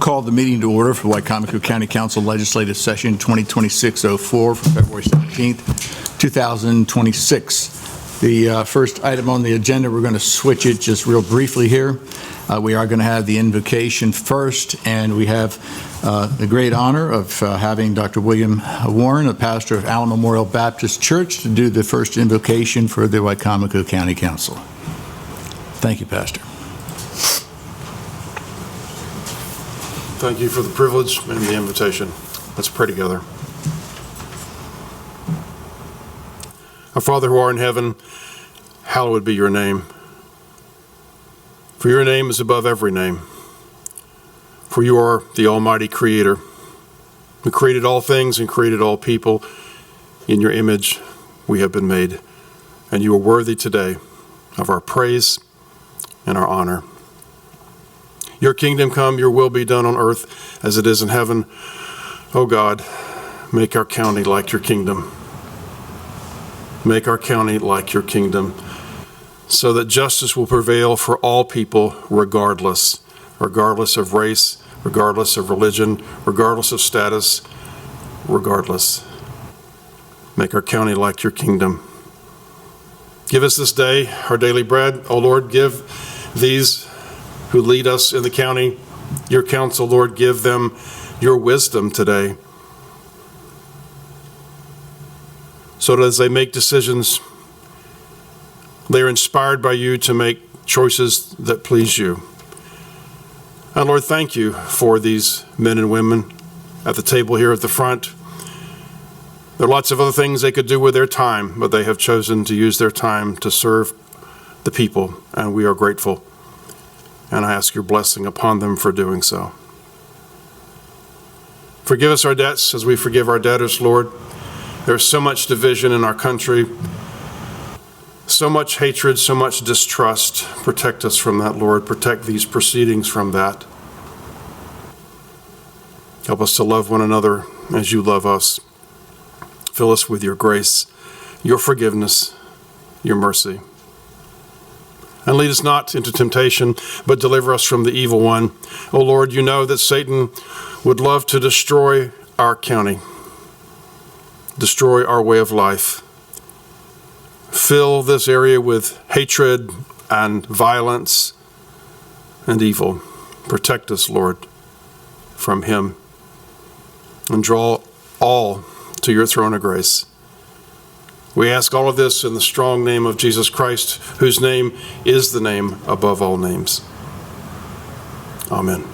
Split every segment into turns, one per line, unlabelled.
call the meeting to order for Wicomico County Council Legislative Session 2026-04 for February 17th, 2026. The first item on the agenda, we're going to switch it just real briefly here. We are going to have the invocation first, and we have the great honor of having Dr. William Warren, a pastor of Allen Memorial Baptist Church, to do the first invocation for the Wicomico County Council. Thank you, Pastor.
Thank you for the privilege and the invitation. Let's pray together. Our Father who art in heaven, hallowed be your name. For your name is above every name. For you are the Almighty Creator, who created all things and created all people. In your image we have been made, and you are worthy today of our praise and our honor. Your kingdom come, your will be done on earth as it is in heaven. O God, make our county like your kingdom. Make our county like your kingdom, so that justice will prevail for all people regardless of race, regardless of religion, regardless of status, regardless. Make our county like your kingdom. Give us this day our daily bread. O Lord, give these who lead us in the county your counsel. Lord, give them your wisdom today, so that as they make decisions, they are inspired by you to make choices that please you. And Lord, thank you for these men and women at the table here at the front. There are lots of other things they could do with their time, but they have chosen to use their time to serve the people, and we are grateful. And I ask your blessing upon them for doing so. Forgive us our debts as we forgive our debtors, Lord. There's so much division in our country, so much hatred, so much distrust. Protect us from that, Lord. Protect these proceedings from that. Help us to love one another as you love us. Fill us with your grace, your forgiveness, your mercy. And lead us not into temptation, but deliver us from the evil one. O Lord, you know that Satan would love to destroy our county, destroy our way of life. Fill this area with hatred and violence and evil. Protect us, Lord, from him. And draw all to your throne of grace. We ask all of this in the strong name of Jesus Christ, whose name is the name above all names. Amen.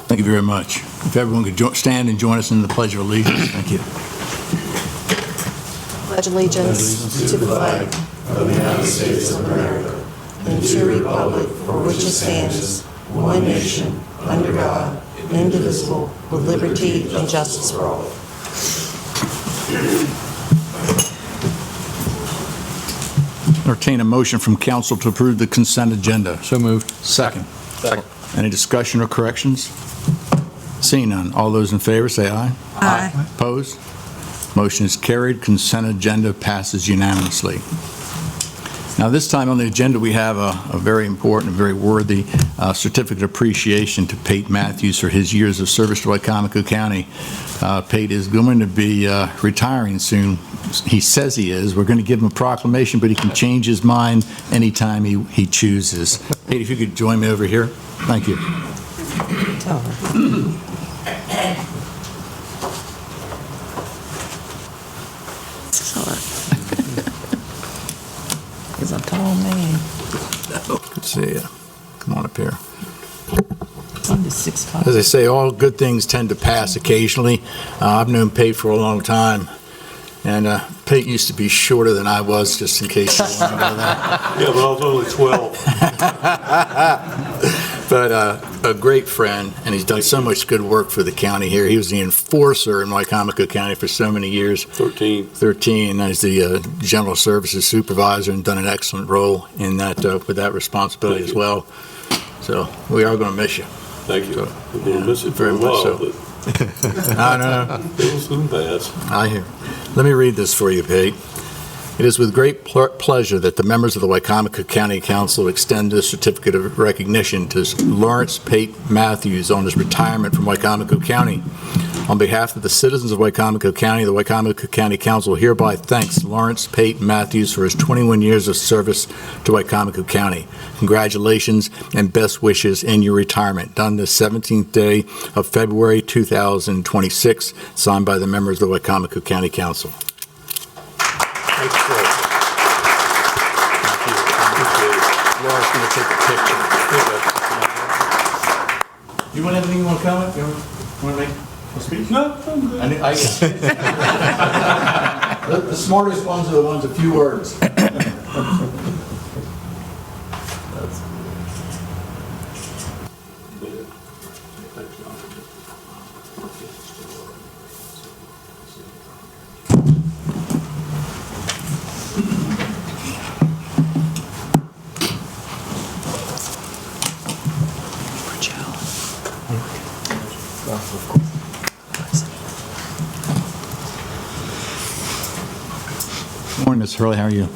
Thank you very much. If everyone could stand and join us in the Pledge of Allegiance. Thank you.
Pledge allegiance to the flag of the United States of America and to the republic for which it stands, one nation, under God, indivisible, with liberty and justice for all.
Entertain a motion from council to approve the consent agenda.
So moved.
Second. Any discussion or corrections? Seeing none. All those in favor say aye.
Aye.
Opposed? Motion is carried. Consent agenda passes unanimously. Now, this time on the agenda, we have a very important, very worthy certificate of appreciation to Pate Matthews for his years of service to Wicomico County. Pate is going to be retiring soon. He says he is. We're going to give him a proclamation, but he can change his mind anytime he chooses. Pate, if you could join me over here. Thank you.
He's a tall man.
Good to see you. Come on up here.
Under 6'5".
As they say, all good things tend to pass occasionally. I've known Pate for a long time, and Pate used to be shorter than I was, just in case you want to know that.
Yeah, but I was only 12.
But a great friend, and he's done so much good work for the county here. He was the enforcer in Wicomico County for so many years. 13, and he's the general services supervisor and done an excellent role in that with that responsibility as well. So we are going to miss you.
Thank you.
So,
We're going to miss it for
very
a
much
while,
so.
but
I know.
it'll soon pass.
I hear. Let me read this for you, Pate. It is with great pleasure that the members of the Wicomico County Council extend this certificate of recognition to Lawrence Pate Matthews on his retirement from Wicomico County. On behalf of the citizens of Wicomico County, the Wicomico County Council hereby thanks Lawrence Pate Matthews for his 21 years of service to Wicomico County. Congratulations and best wishes in your retirement. Done this 17th day of February 2026, signed by the members of the Wicomico County Council. Thank you, sir. Laura's going to take a picture. You want anything you want to comment? You want to make a speech? No, I'm good. The smartest ones are the ones with few words. Good morning, Ms. Hurley. How are you?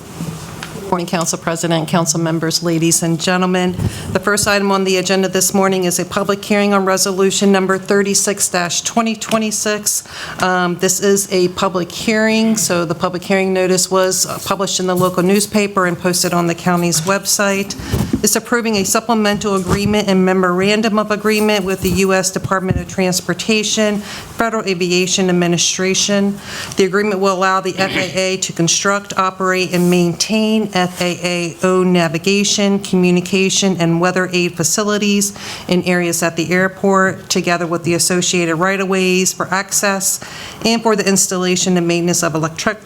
Good morning, Council President, council members, ladies and gentlemen. The first item on the agenda this morning is a public hearing on resolution number 36-2026. This is a public hearing, so the public hearing notice was published in the local newspaper and posted on the county's website. It's approving a supplemental agreement and memorandum of agreement with the U.S. Department of Transportation, Federal Aviation Administration. The agreement will allow the FAA to construct, operate, and maintain FAA-owned navigation, communication, and weather aid facilities in areas at the airport, together with the associated right-of-ways for access and for the installation and maintenance of electrical,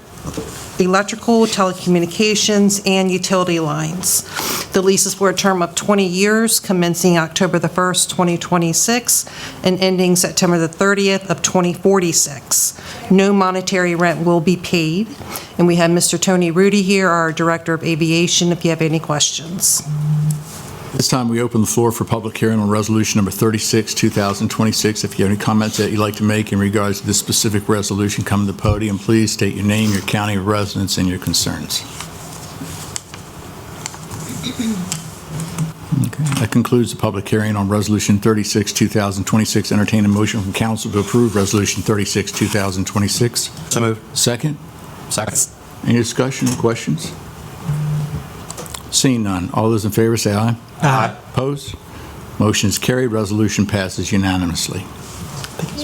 telecommunications, and utility lines. The lease is for a term of 20 years, commencing October the 1st, 2026, and ending September the 30th of 2046. No monetary rent will be paid. And we have Mr. Tony Rudy here, our Director of Aviation, if you have any questions.
This time, we open the floor for public hearing on resolution number 36, 2026. If you have any comments that you'd like to make in regards to this specific resolution, come to the podium. Please state your name, your county of residence, and your concerns. Okay. That concludes the public hearing on resolution 36, 2026. Entertain a motion from council to approve resolution 36, 2026.
So moved.
Second?
Second.
Any discussion or questions? Seeing none. All those in favor say aye.
Aye.
Opposed? Motion is carried. Resolution passes unanimously.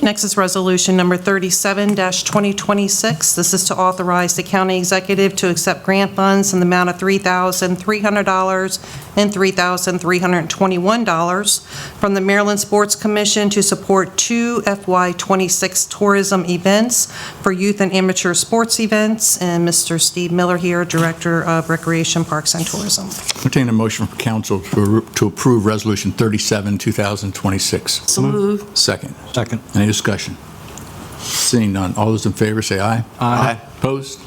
Next is resolution number 37-2026. This is to authorize the county executive to accept grant funds in the amount of $3,300 and $3,321 from the Maryland Sports Commission to support two FY26 tourism events for youth and amateur sports events. And Mr. Steve Miller here, Director of Recreation, Parks, and Tourism.
Entertain a motion from council to approve resolution 37, 2026.
So moved.
Second.
Second.
Any discussion? Seeing none. All those in favor say aye.
Aye.
Opposed?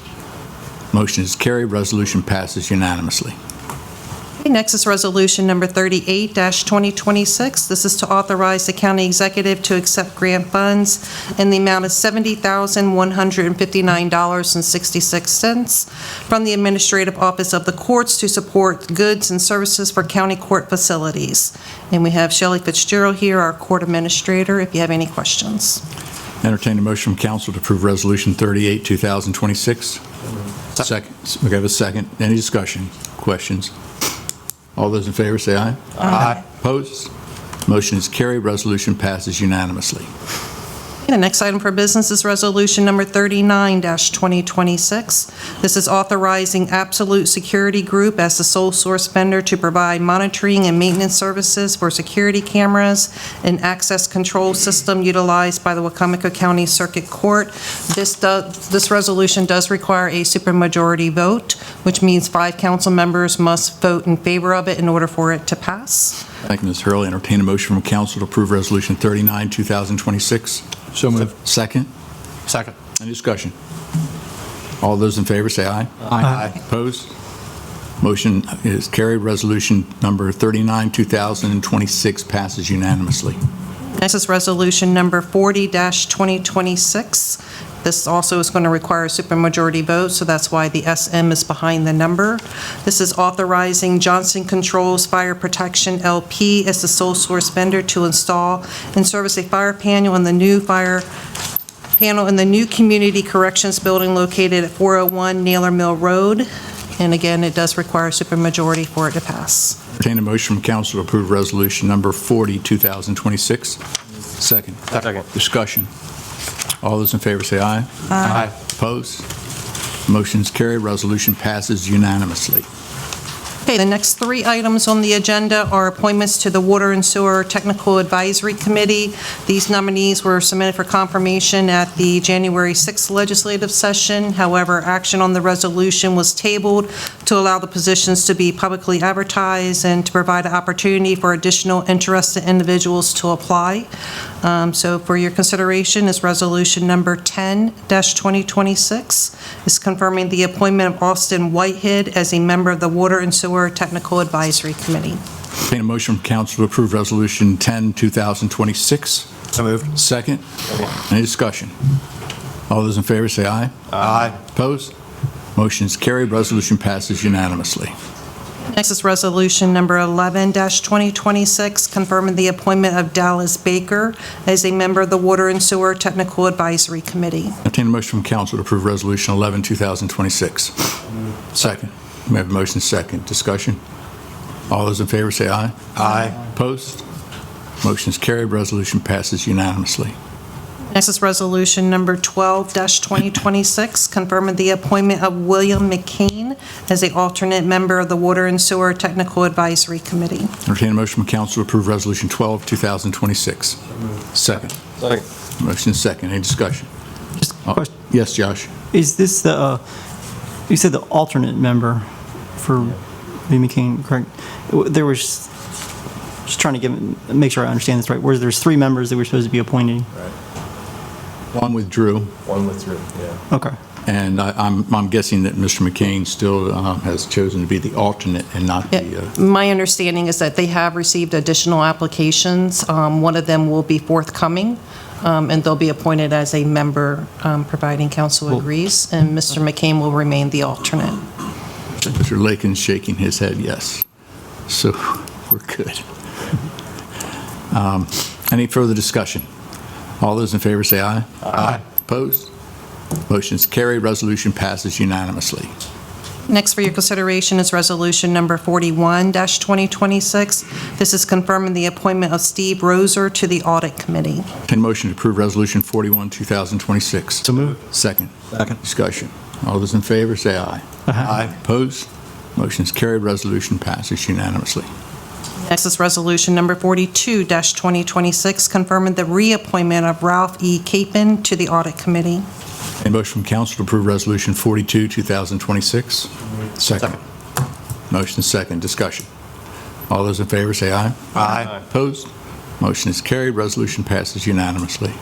Motion is carried. Resolution passes unanimously.
Next is resolution number 38-2026. This is to authorize the county executive to accept grant funds in the amount of $70,159.66 from the Administrative Office of the Courts to support goods and services for county court facilities. And we have Shelley Fitzgerald here, our court administrator, if you have any questions.
Entertain a motion from council to approve resolution 38, 2026. Second. We have a second. Any discussion? Questions? All those in favor say aye.
Aye.
Opposed? Motion is carried. Resolution passes unanimously.
The next item for business is resolution number 39-2026. This is authorizing Absolute Security Group as the sole source vendor to provide monitoring and maintenance services for security cameras and access control system utilized by the Wicomico County Circuit Court. This resolution does require a supermajority vote, which means 5 council members must vote in favor of it in order for it to pass.
Thank you, Ms. Hurley. Entertain a motion from council to approve resolution 39, 2026.
So moved.
Second.
Second.
Any discussion? All those in favor say aye.
Aye.
Opposed? Motion is carried. Resolution number 39, 2026 passes unanimously.
Next is resolution number 40-2026. This also is going to require a supermajority vote, so that's why the SM is behind the number. This is authorizing Johnson Controls Fire Protection LP as the sole source vendor to install and service a fire panel in the new Community Corrections Building located at 401 Naylor Mill Road. And again, it does require a supermajority for it to pass.
Entertain a motion from council to approve resolution number 40, 2026. Second.
Second.
Discussion. All those in favor say aye.
Aye.
Opposed? Motion's carried. Resolution passes unanimously.
Okay, the next three items on the agenda are appointments to the Water and Sewer Technical Advisory Committee. These nominees were submitted for confirmation at the January 6th legislative session. However, action on the resolution was tabled to allow the positions to be publicly advertised and to provide an opportunity for additional interested individuals to apply. So for your consideration is resolution number 10-2026, is confirming the appointment of Austin Whitehead as a member of the Water and Sewer Technical Advisory Committee.
Entertain a motion from council to approve resolution 10, 2026.
So moved.
Second. Any discussion? All those in favor say aye.
Aye.
Opposed? Motion is carried. Resolution passes unanimously.
Next is resolution number 11-2026, confirming the appointment of Dallas Baker as a member of the Water and Sewer Technical Advisory Committee.
Entertain a motion from council to approve resolution 11, 2026. Second. We have a motion second. Discussion. All those in favor say aye.
Aye.
Opposed? Motion is carried. Resolution passes unanimously.
Next is resolution number 12-2026, confirming the appointment of William McCain as an alternate member of the Water and Sewer Technical Advisory Committee.
Entertain a motion from council to approve resolution 12, 2026. Second.
Second.
Motion second. Any discussion?
Just a question.
Yes, Josh.
Is this the, you said the alternate member for Lee McCain, correct? There was, just trying to make sure I understand this right, where there's three members that we're supposed to be appointing?
One withdrew,
One withdrew, yeah.
Okay.
and I'm guessing that Mr. McCain still has chosen to be the alternate and not the...
My understanding is that they have received additional applications. One of them will be forthcoming, and they'll be appointed as a member, providing council agrees, and Mr. McCain will remain the alternate.
Mr. Lakin's shaking his head yes. So we're good. Any further discussion? All those in favor say aye.
Aye.
Opposed? Motion is carried. Resolution passes unanimously.
Next for your consideration is resolution number 41-2026. This is confirming the appointment of Steve Roser to the Audit Committee.
Entertain motion to approve resolution 41, 2026.
So moved.
Second.
Second.
Discussion. All those in favor say aye.
Aye.
Opposed? Motion is carried. Resolution passes unanimously.
Next is resolution number 42-2026, confirming the reappointment of Ralph E. Capen to the Audit Committee.
A motion from council to approve resolution 42, 2026. Second. Motion second. Discussion. All those in favor say aye.
Aye.
Opposed? Motion is carried. Resolution passes unanimously.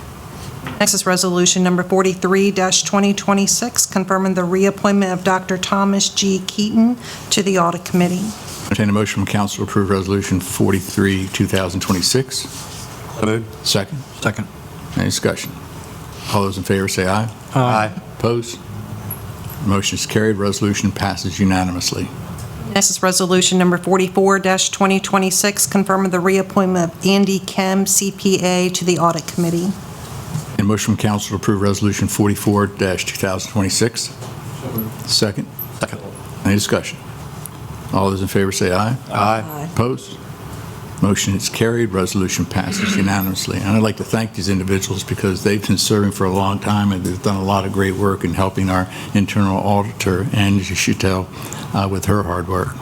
Next is resolution number 43-2026, confirming the reappointment of Dr. Thomas G. Keaton to the Audit Committee.
Entertain a motion from council to approve resolution 43, 2026.
So moved.
Second.
Second.
Any discussion? All those in favor say aye.
Aye.
Opposed? Motion is carried. Resolution passes unanimously.
Next is resolution number 44-2026, confirming the reappointment of Andy Kem, CPA, to the Audit Committee.
A motion from council to approve resolution 44-2026. Second.
Second.
Any discussion? All those in favor say aye.
Aye.
Opposed? Motion is carried. Resolution passes unanimously. And I'd like to thank these individuals because they've been serving for a long time and they've done a lot of great work in helping our internal auditor, and as you should tell, with her hard work.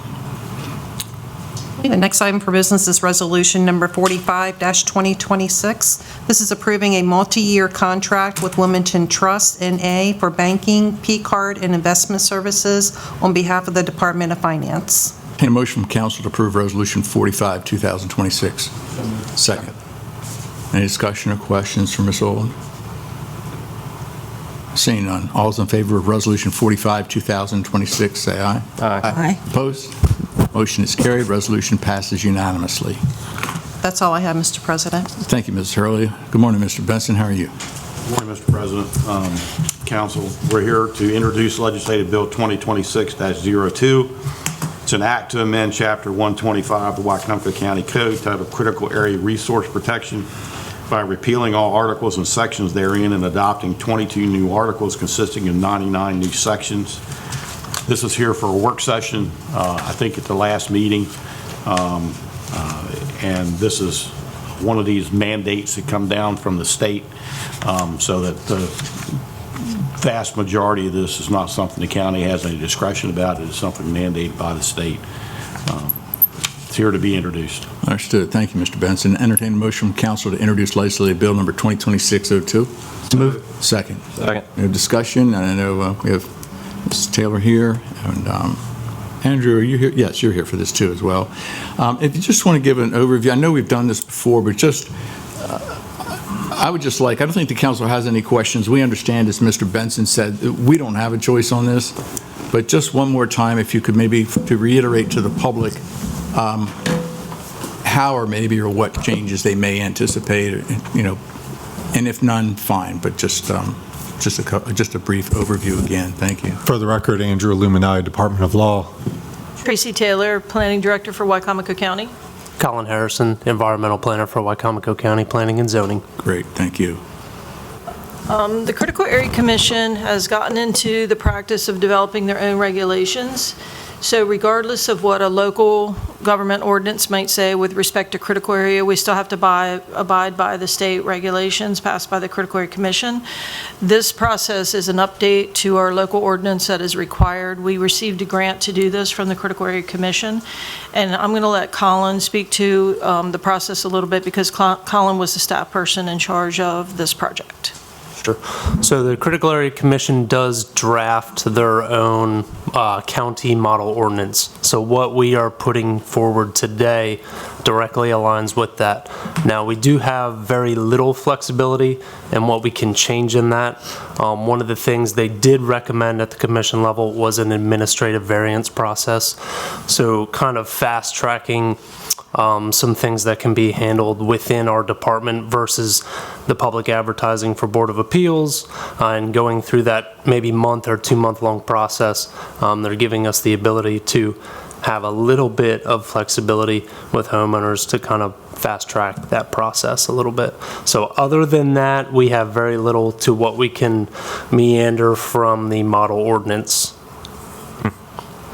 The next item for business is resolution number 45-2026. This is approving a multi-year contract with Wilmington Trust, N.A. for banking, P-card, and investment services on behalf of the Department of Finance.
Entertain a motion from council to approve resolution 45, 2026. Second. Any discussion or questions for Ms. Owen? Seeing none. All those in favor of resolution 45, 2026, say aye.
Aye.
Opposed? Motion is carried. Resolution passes unanimously.
That's all I have, Mr. President.
Thank you, Mrs. Hurley. Good morning, Mr. Benson. How are you?
Morning, Mr. President, Council. We're here to introduce Legislative Bill 2026-02. It's an act to amend Chapter 125 of the Wicomico County Code titled Critical Area Resource Protection by repealing all articles and sections therein and adopting 22 new articles consisting of 99 new sections. This is here for a work session, I think at the last meeting, and this is one of these mandates that come down from the state, so that the vast majority of this is not something the county has any discretion about. It is something mandated by the state. It's here to be introduced.
Understood. Thank you, Mr. Benson. Entertain a motion from council to introduce legislative bill number 2026-02.
Move.
Second.
Second.
No discussion, and I know we have Mrs. Taylor here, and Andrew, are you here? Yes, you're here for this too as well. If you just want to give an overview, I know we've done this before, but just, I would just like, I don't think the council has any questions. We understand, as Mr. Benson said, we don't have a choice on this, but just one more time, if you could maybe to reiterate to the public how or maybe or what changes they may anticipate, you know, and if none, fine, but just a brief overview again. Thank you.
For the record, Andrew Illuminati, Department of Law.
Tracy Taylor, Planning Director for Wicomico County.
Colin Harrison, Environmental Planner for Wicomico County Planning and Zoning.
Great, thank you.
The Critical Area Commission has gotten into the practice of developing their own regulations. So regardless of what a local government ordinance might say with respect to critical area, we still have to abide by the state regulations passed by the Critical Area Commission. This process is an update to our local ordinance that is required. We received a grant to do this from the Critical Area Commission, and I'm going to let Colin speak to the process a little bit because Colin was the staff person in charge of this project.
Sure. So the Critical Area Commission does draft their own county model ordinance. So what we are putting forward today directly aligns with that. Now, we do have very little flexibility in what we can change in that. One of the things they did recommend at the commission level was an administrative variance process. So kind of fast tracking some things that can be handled within our department versus the public advertising for Board of Appeals and going through that maybe month or 2 month long process. They're giving us the ability to have a little bit of flexibility with homeowners to kind of fast track that process a little bit. So other than that, we have very little to what we can meander from the model ordinance.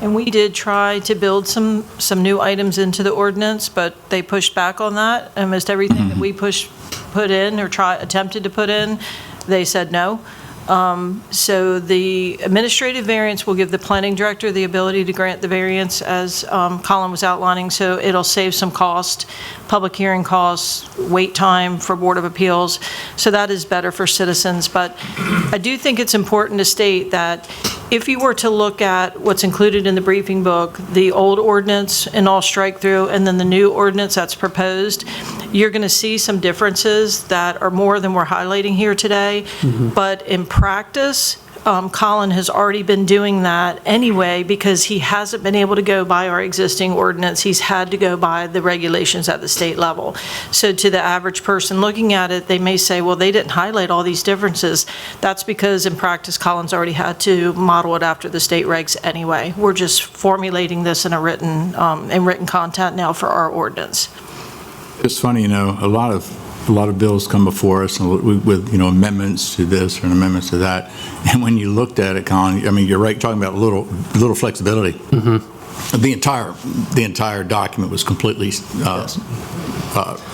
And we did try to build some new items into the ordinance, but they pushed back on that. Almost everything that we put in or attempted to put in, they said no. So the administrative variance will give the planning director the ability to grant the variance as Colin was outlining, so it'll save some cost, public hearing costs, wait time for Board of Appeals, so that is better for citizens. But I do think it's important to state that if you were to look at what's included in the briefing book, the old ordinance and all strike through, and then the new ordinance that's proposed, you're going to see some differences that are more than we're highlighting here today. But in practice, Colin has already been doing that anyway because he hasn't been able to go by our existing ordinance. He's had to go by the regulations at the state level. So to the average person looking at it, they may say, well, they didn't highlight all these differences. That's because in practice, Colin's already had to model it after the state regs anyway. We're just formulating this in a written content now for our ordinance.
It's funny, you know, a lot of bills come before us with you know, amendments to this or amendments to that, and when you looked at it, Colin, I mean, you're right, talking about a little flexibility. The entire document was completely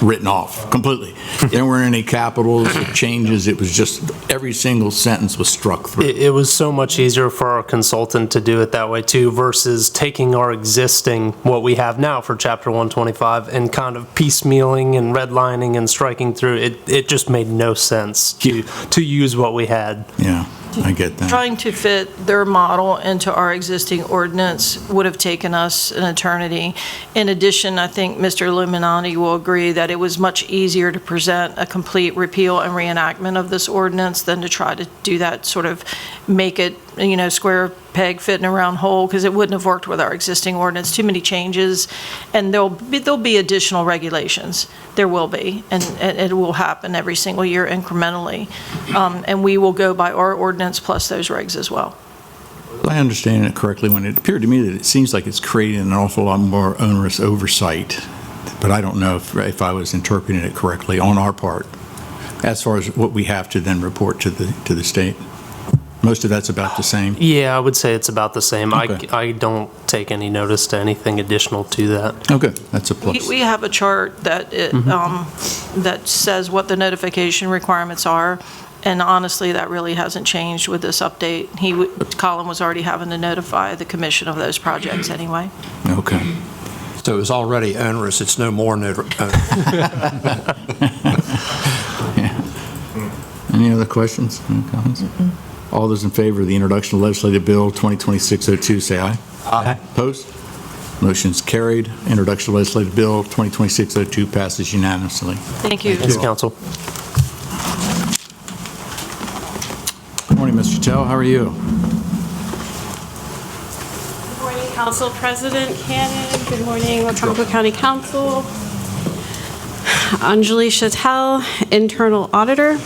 written off, completely. There weren't any capitals or changes. It was just every single sentence was struck through.
It was so much easier for our consultant to do it that way too versus taking our existing, what we have now for Chapter 125 and kind of piecemealing and redlining and striking through. It just made no sense to use what we had.
Yeah. I get that.
Trying to fit their model into our existing ordinance would have taken us an eternity. In addition, I think Mr. Illuminati will agree that it was much easier to present a complete repeal and reenactment of this ordinance than to try to do that, sort of make it, you know, square peg fitting a round hole, because it wouldn't have worked with our existing ordinance. Too many changes, and there'll be additional regulations. There will be, and it will happen every single year incrementally. And we will go by our ordinance plus those regs as well.
I understand it correctly when it appeared to me that it seems like it's creating an awful lot more onerous oversight, but I don't know if I was interpreting it correctly on our part, as far as what we have to then report to the state. Most of that's about the same.
Yeah, I would say it's about the same.
Okay.
I don't take any notice to anything additional to that.
Okay, that's a plus.
We have a chart that that says what the notification requirements are, and honestly, that really hasn't changed with this update. Colin was already having to notify the commission of those projects anyway.
Okay.
So it was already onerous, it's no more onerous.
Any other questions? Any comments? All those in favor of the introduction of legislative bill 2026-02, say aye.
Aye.
Opposed? Motion's carried. Introduction of legislative bill 2026-02 passes unanimously.
Thank you.
Thanks, council.
Good morning, Mr. Tell. How are you?
Good morning, Council President Cannon. Good morning, Wicomico County Council. Anjali Chattel, Internal Auditor.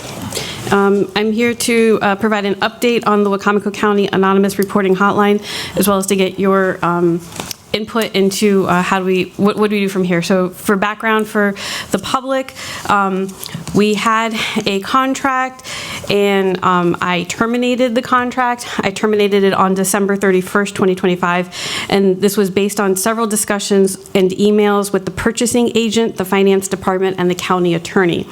I'm here to provide an update on the Wicomico County Anonymous Reporting Hotline, as well as to get your input into what do we do from here. So for background for the public, we had a contract, and I terminated the contract. I terminated it on December 31st, 2025, and this was based on several discussions and emails with the purchasing agent, the finance department, and the county attorney.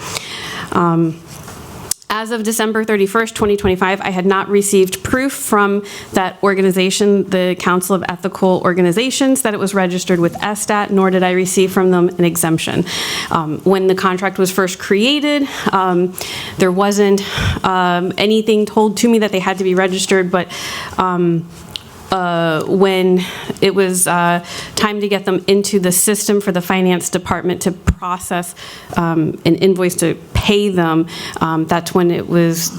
As of December 31st, 2025, I had not received proof from that organization, the Council of Ethical Organizations, that it was registered with SSTAT, nor did I receive from them an exemption. When the contract was first created, there wasn't anything told to me that they had to be registered, but when it was time to get them into the system for the finance department to process an invoice to pay them, that's when it was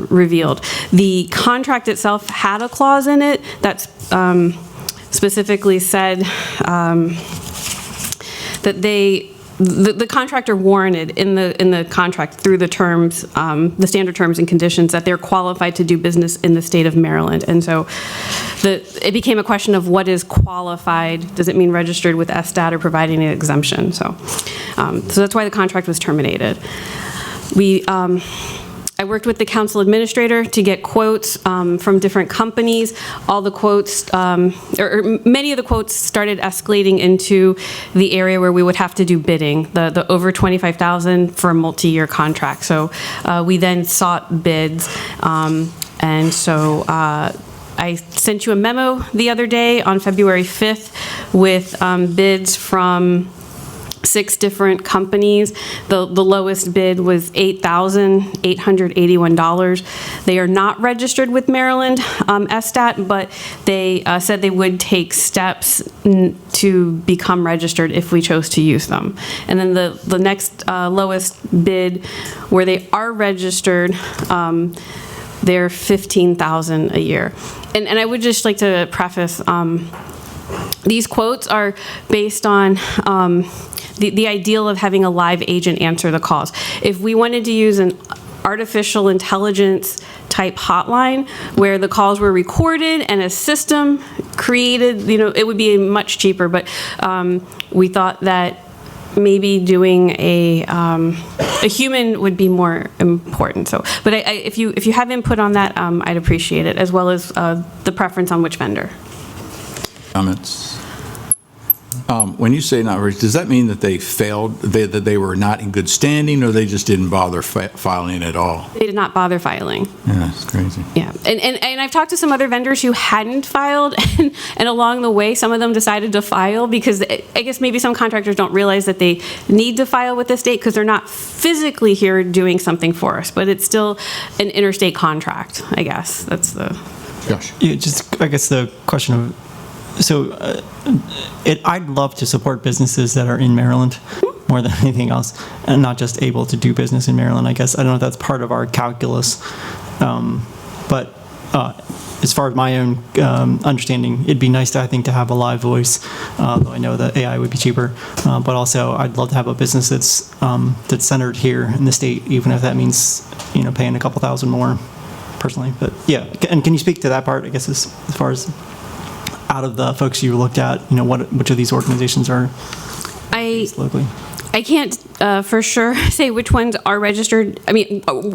revealed. The contract itself had a clause in it that specifically said that the contractor warranted in the contract through the terms, the standard terms and conditions, that they're qualified to do business in the state of Maryland. And so it became a question of what is qualified. Does it mean registered with SSTAT or providing an exemption? So that's why the contract was terminated. I worked with the council administrator to get quotes from different companies. All the quotes, or many of the quotes started escalating into the area where we would have to do bidding, the over $25,000 for a multi-year contract. So we then sought bids, and so I sent you a memo the other day on February 5th with bids from 6 different companies. The lowest bid was $8,881. They are not registered with Maryland SSTAT, but they said they would take steps to become registered if we chose to use them. And then the next lowest bid, where they are registered, they're $15,000 a year. And I would just like to preface, these quotes are based on the ideal of having a live agent answer the calls. If we wanted to use an artificial intelligence type hotline where the calls were recorded and a system created, it would be much cheaper. But we thought that maybe doing a human would be more important. So, but if you have input on that, I'd appreciate it, as well as the preference on which vendor.
Comments? When you say not registered, does that mean that they failed, that they were not in good standing, or they just didn't bother filing at all?
They did not bother filing.
Yeah, that's crazy.
Yeah, and I've talked to some other vendors who hadn't filed, and along the way, some of them decided to file because I guess maybe some contractors don't realize that they need to file with the state because they're not physically here doing something for us, but it's still an interstate contract, I guess. That's the...
Gosh.
Yeah, just, I guess the question of, so I'd love to support businesses that are in Maryland more than anything else, and not just able to do business in Maryland, I guess. I don't know if that's part of our calculus, but as far as my own understanding, it'd be nice, I think, to have a live voice, though I know that AI would be cheaper. But also, I'd love to have a business that's centered here in the state, even if that means, paying a couple thousand more personally. But yeah, and can you speak to that part, I guess, as far as out of the folks you looked at, which of these organizations are locally?
I can't for sure say which ones are registered,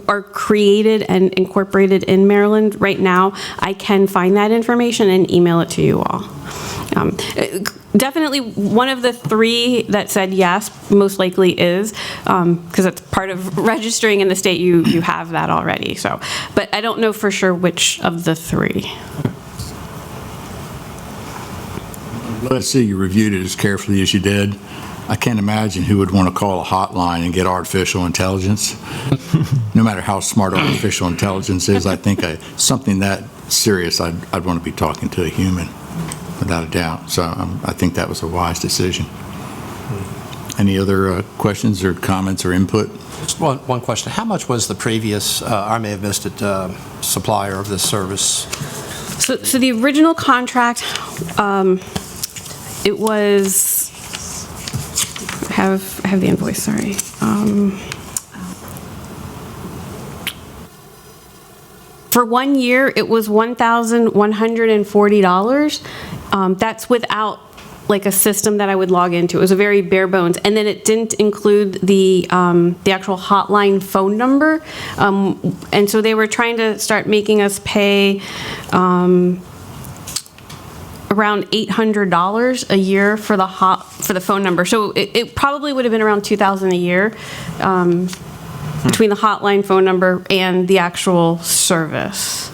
are created and incorporated in Maryland right now. I can find that information and email it to you all. Definitely one of the three that said yes most likely is, because it's part of registering in the state, you have that already. So, but I don't know for sure which of the three.
Let's see, you reviewed it as carefully as you did. I can't imagine who would want to call a hotline and get artificial intelligence. No matter how smart artificial intelligence is, I think something that serious, I'd want to be talking to a human, without a doubt. So I think that was a wise decision. Any other questions or comments or input?
Just one question. How much was the previous, I may have missed it, supplier of this service?
So the original contract, it was, I have the invoice, sorry. For 1 year, it was $1,140. That's without like a system that I would log into. It was a very bare bones. And then it didn't include the actual hotline phone number. And so they were trying to start making us pay around $800 a year for the phone number. So it probably would have been around $2,000 a year between the hotline phone number and the actual service.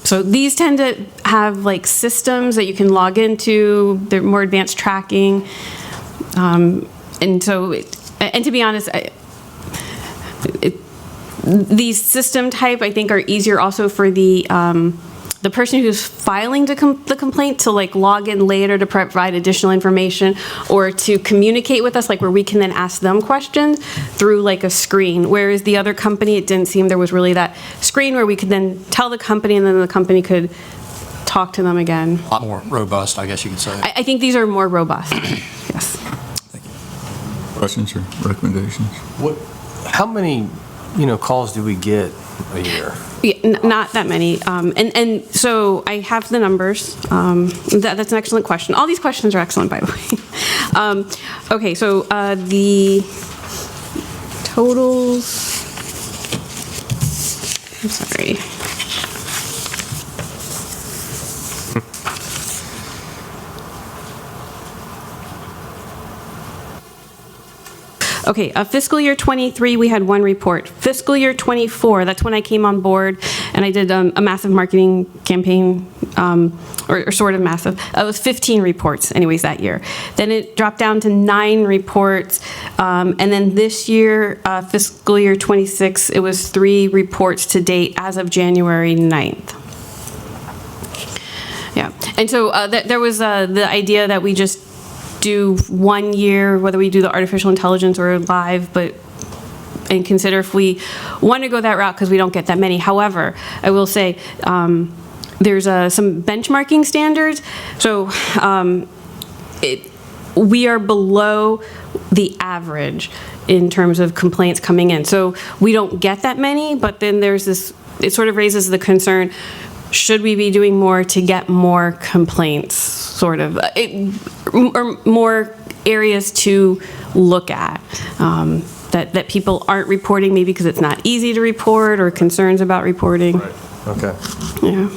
So these tend to have like systems that you can log into. They're more advanced tracking, and to be honest, these system type I think are easier also for the person who's filing the complaint to like log in later to provide additional information or to communicate with us, like where we can then ask them questions through like a screen. Whereas the other company, it didn't seem there was really that screen where we could then tell the company and then the company could talk to them again.
A lot more robust, I guess you could say.
I think these are more robust. Yes.
Thank you.
Questions or recommendations?
How many, calls do we get a year?
Yeah, not that many. And so I have the numbers. That's an excellent question. All these questions are excellent, by the way. Okay, so the totals, I'm sorry. Okay, fiscal year 23, we had 1 report. Fiscal year 24, that's when I came on board and I did a massive marketing campaign, or sort of massive. It was 15 reports anyways that year. Then it dropped down to 9 reports. And then this year, fiscal year 26, it was 3 reports to date as of January 9th. Yeah, and so there was the idea that we just do 1 year, whether we do the artificial intelligence or live, and consider if we want to go that route because we don't get that many. However, I will say there's some benchmarking standards. So we are below the average in terms of complaints coming in. So we don't get that many, but then there's this, it sort of raises the concern, should we be doing more to get more complaints, sort of, or more areas to look at that people aren't reporting, maybe because it's not easy to report or concerns about reporting.
Right. Okay.
Yeah.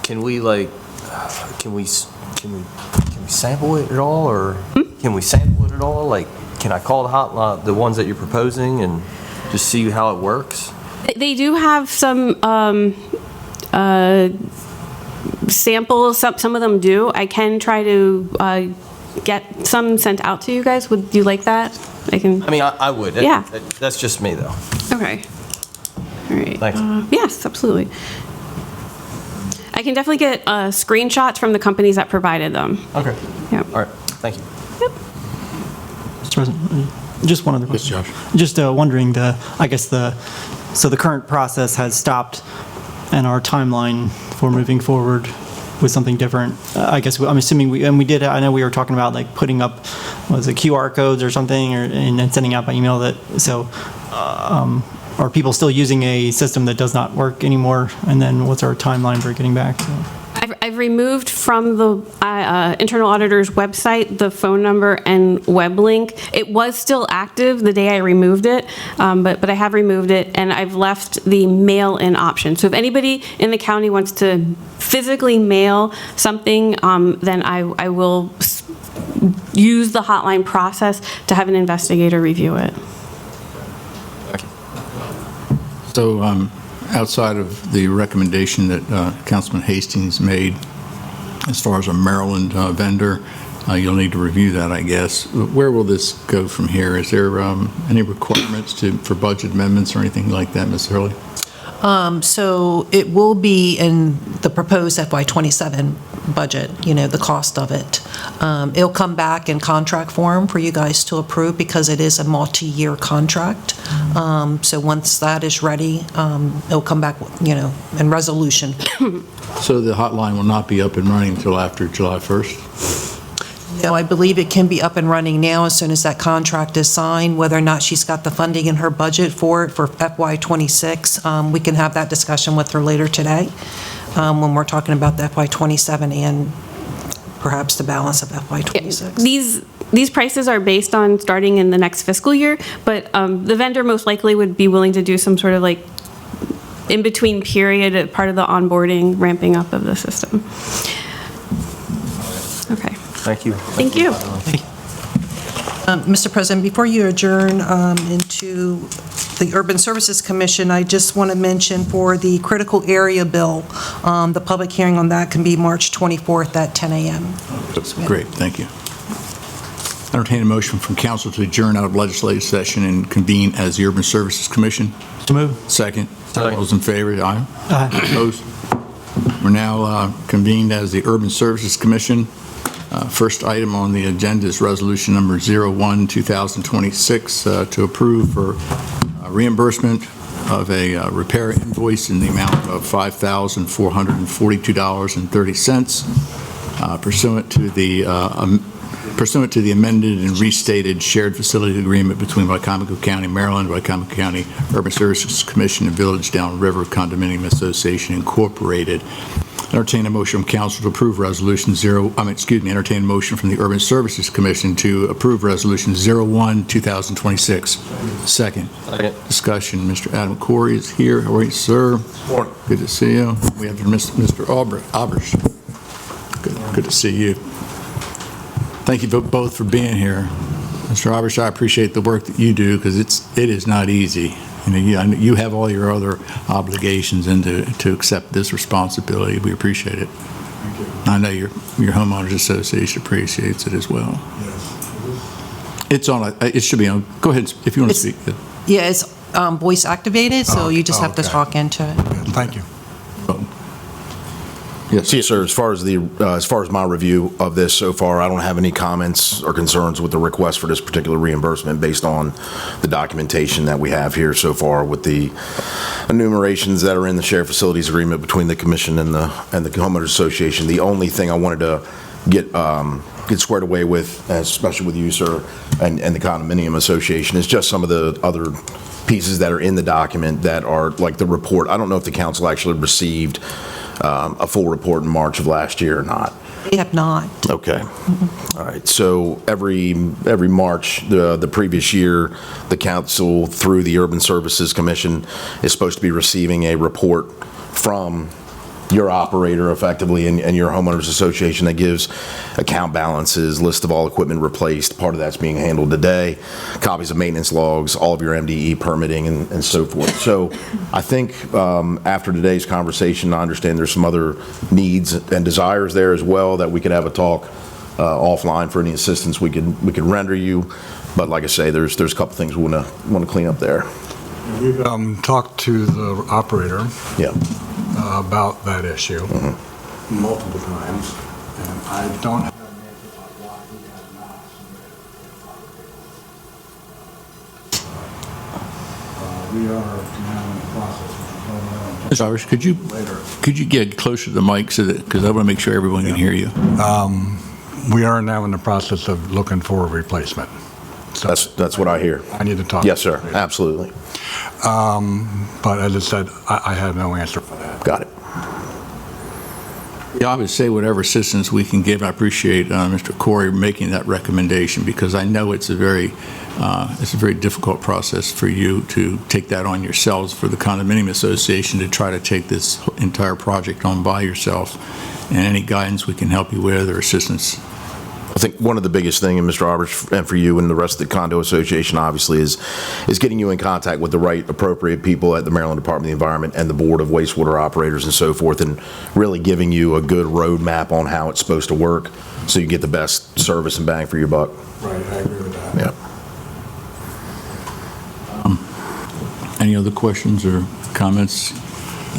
Can we like can we sample it at all, or can we sample it at all? Like, can I call the hotline, the ones that you're proposing, and just see how it works?
They do have some samples. Some of them do. I can try to get some sent out to you guys. Would you like that? I can.
I mean, I would.
Yeah.
That's just me, though.
Okay. All right.
Thanks.
Yes, absolutely. I can definitely get screenshots from the companies that provided them.
Okay.
Yep.
All right. Thank you.
Yep.
Mr. President, just one other question.
Yes, Josh.
Just wondering, I guess the So the current process has stopped, and our timeline for moving forward with something different, I guess, I'm assuming, I know we were talking about like putting up, was it QR codes or something, and then sending out by email are people still using a system that does not work anymore? And then what's our timeline for getting back? So.
I've removed from the internal auditor's website the phone number and web link. It was still active the day I removed it, but I have removed it, and I've left the mail-in option. So if anybody in the county wants to physically mail something, then I will use the hotline process to have an investigator review it.
So outside of the recommendation that Councilman Hastings made, as far as a Maryland vendor, you'll need to review that, I guess. Where will this go from here? Is there any requirements for budget amendments or anything like that, Ms. Hurley?
So it will be in the proposed FY27 budget, the cost of it. It'll come back in contract form for you guys to approve because it is a multi-year contract. So once that is ready, it'll come back, in resolution.
So the hotline will not be up and running until after July 1st?
No, I believe it can be up and running now as soon as that contract is signed. Whether or not she's got the funding in her budget for it for FY26, we can have that discussion with her later today when we're talking about the FY27 and perhaps the balance of FY26.
These prices are based on starting in the next fiscal year, but the vendor most likely would be willing to do some sort of like in-between period, part of the onboarding, ramping up of the system. Okay.
Thank you.
Thank you.
Mr. President, before you adjourn into the Urban Services Commission, I just want to mention for the critical area bill, the public hearing on that can be March 24th at 10 a.m.
Great, thank you. Entertain a motion from council to adjourn out of legislative session and convene as the Urban Services Commission.
So move.
Second.
Second.
All those in favor, aye?
Aye.
Opposed? We're now convened as the Urban Services Commission. First item on the agenda is resolution number 01-2026 to approve for reimbursement of a repair invoice in the amount of $5,442.30 pursuant to the amended and restated shared facility agreement between Wicomico County, Maryland, Wicomico County Urban Services Commission and Village Downriver Condominium Association Incorporated. Entertain a motion from council to approve resolution entertain a motion from the Urban Services Commission to approve resolution 01-2026. Second.
Second.
Discussion. Mr. Adam Corey is here. How are you, sir?
Morning.
Good to see you. We have Mr. Aubers. Good to see you. Thank you both for being here. Mr. Aubers, I appreciate the work that you do because it is not easy. You have all your other obligations and to accept this responsibility. We appreciate it.
Thank you.
I know your homeowners association appreciates it as well.
Yes.
It should be on. Go ahead if you want to speak.
Yeah, it's voice activated, so you just have to
okay.
talk into it.
Thank you.
Yes.
Yes, sir. As far as my review of this so far, I don't have any comments or concerns with the request for this particular reimbursement based on the documentation that we have here so far with the enumerations that are in the shared facilities agreement between the commission and the homeowners association. The only thing I wanted to get squared away with, especially with you, sir, and the condominium association, is just some of the other pieces that are in the document that are like the report. I don't know if the council actually received a full report in March of last year or not.
We have not.
Okay. All right. So every March, the previous year, the council through the Urban Services Commission is supposed to be receiving a report from your operator effectively and your homeowners association that gives account balances, list of all equipment replaced. Part of that's being handled today, copies of maintenance logs, all of your MDE permitting and so forth. So I think after today's conversation, I understand there's some other needs and desires there as well that we could have a talk offline for any assistance we could render you. But like I say, there's a couple things we want to clean up there.
We've talked to the operator.
Yeah.
About that issue multiple times, and I don't have an answer about why we have not submitted. We are now in the
Mr. Irish, could you get closer to the mic so that, because I want to make sure everyone can hear you.
We are now in the process of looking for a replacement. So
That's what I hear.
I need to talk.
Yes, sir, absolutely.
But as I said, I have no answer for that.
Got it.
Yeah, I would say whatever assistance we can give. I appreciate Mr. Corey making that recommendation, because I know it's a very difficult process for you to take that on yourselves, for the condominium association to try to take this entire project on by yourself. And any guidance we can help you with or assistance.
I think one of the biggest thing, and Mr. Roberts, and for you and the rest of the condo association, obviously, is getting you in contact with the right appropriate people at the Maryland Department of the Environment and the Board of Wastewater Operators and so forth, and really giving you a good roadmap on how it's supposed to work so you get the best service and bang for your buck.
Right, I agree with that.
Yeah.
Any other questions or comments?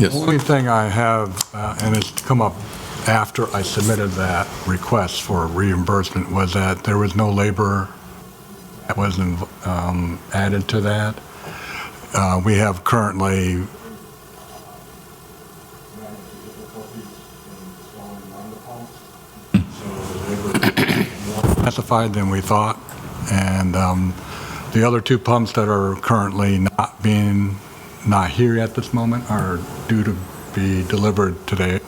Yes.
The only thing I have, and it's come up after I submitted that request for reimbursement, was that there was no labor that was added to that. We have currently specified than we thought, and the other two pumps that are currently not here at this moment are due to be delivered today,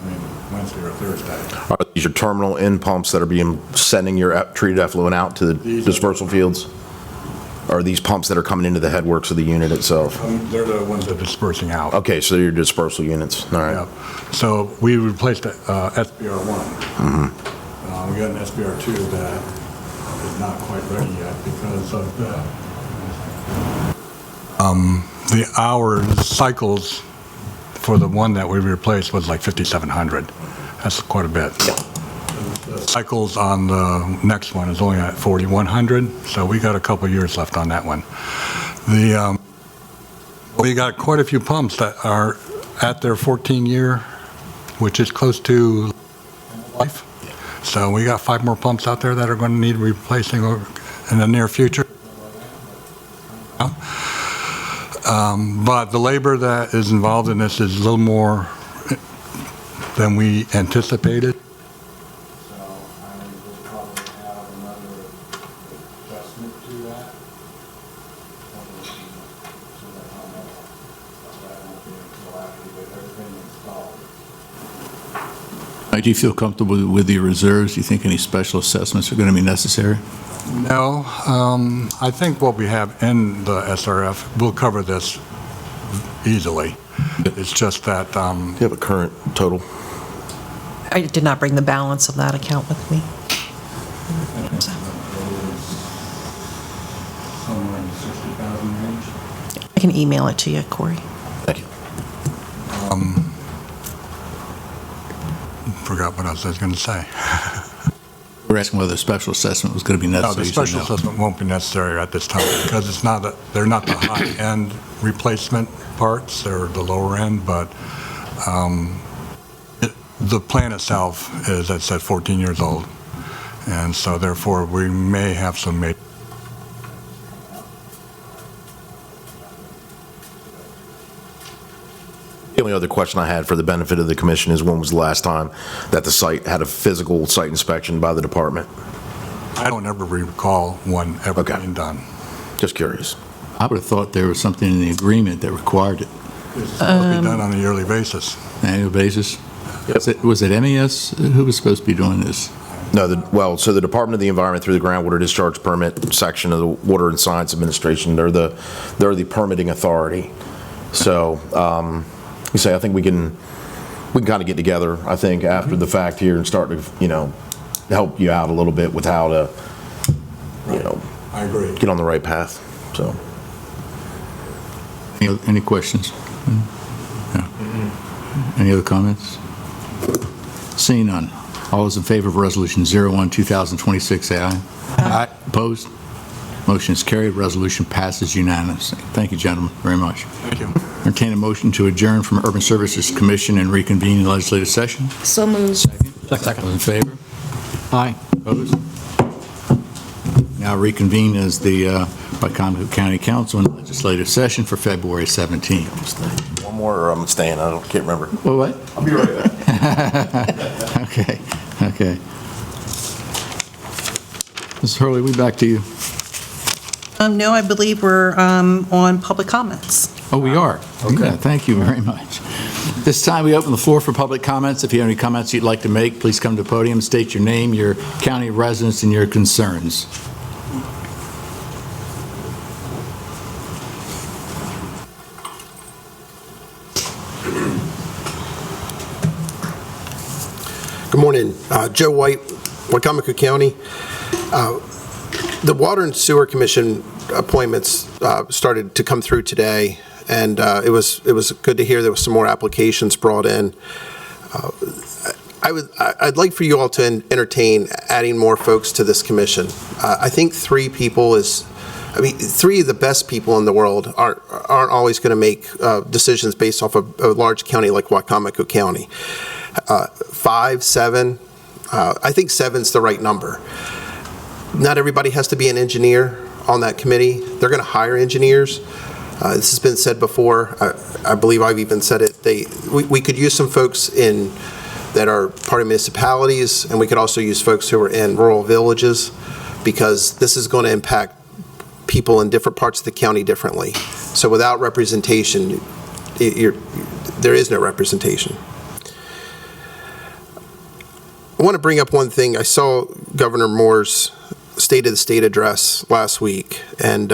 Wednesday or Thursday.
Are these your terminal end pumps that are sending your treated effluent out to the dispersal fields? Or are these pumps that are coming into the headworks of the unit itself?
They're the ones that are dispersing out.
Okay, so they're your dispersal units, all right.
Yeah. So we replaced SBR1. We got an SBR2 that is not quite ready yet because of the hours cycles for the one that we replaced was like 5,700. That's quite a bit. The cycles on the next one is only at 4,100, so we got a couple years left on that one. We got quite a few pumps that are at their 14-year, which is close to life. So we got 5 more pumps out there that are going to need replacing in the near future. But the labor that is involved in this is a little more than we anticipated. So I will probably have another adjustment to that. So that won't be until after we get everything installed.
Do you feel comfortable with the reserves? Do you think any special assessments are going to be necessary?
No, I think what we have in the SRF will cover this easily. It's just that...
Do you have a current total?
I did not bring the balance of that account with me.
Somewhere in the 60,000 range.
I can email it to you, Corey.
Thank you.
Forgot what else I was going to say.
We're asking whether a special assessment was going to be
No,
necessary.
the special assessment won't be necessary at this time because it's not they're not the high-end replacement parts, they're the lower end, but the plant itself is, as I said, 14 years old, and so therefore we may have some
The only other question I had for the benefit of the commission is, when was the last time that the site had a physical site inspection by the department?
I don't ever recall one ever
Okay.
being done.
Just curious.
I would have thought there was something in the agreement that required it.
It's supposed to be done on a yearly basis.
Annual basis? Was it MES? Who was supposed to be doing this?
No, so the Department of the Environment, through the groundwater discharge permit section of the Water and Science Administration, they're the permitting authority. So, I think we can kind of get together, I think, after the fact here and start to, help you out a little bit with how to,
I agree.
get on the right path, so.
Any questions? No. Any other comments? Seeing none. All those in favor of Resolution 01-2026, say aye. Aye. Opposed? Motion is carried. Resolution passes unanimously. Thank you, gentlemen, very much.
Thank you.
Entertain a motion to adjourn from Urban Services Commission and reconvene in legislative session.
So moved.
Second. Those in favor? Aye. Opposed? Now reconvene as the Wicomico County Council in legislative session for February 17th.
more, or I'm staying? Can't remember.
Well, what?
I'll be right back.
Okay. Ms. Hurley, we back to you.
No, I believe we're on public comments.
Oh, we are? Okay. Yeah, thank you very much. This time, we open the floor for public comments. If you have any comments you'd like to make, please come to the podium, state your name, your county residence, and your concerns.
Good morning. Joe White, Wicomico County. The Water and Sewer Commission appointments started to come through today, and it was good to hear there was some more applications brought in. I'd like for you all to entertain adding more folks to this commission. I think three of the best people in the world aren't always going to make decisions based off of a large county like Wicomico County. 5, 7, I think 7's the right number. Not everybody has to be an engineer on that committee. They're going to hire engineers. This has been said before. I believe I've even said it. We could use some folks that are part of municipalities, and we could also use folks who are in rural villages, because this is going to impact people in different parts of the county differently. So without representation, there is no representation. I want to bring up one thing. I saw Governor Moore's State of the State address last week, and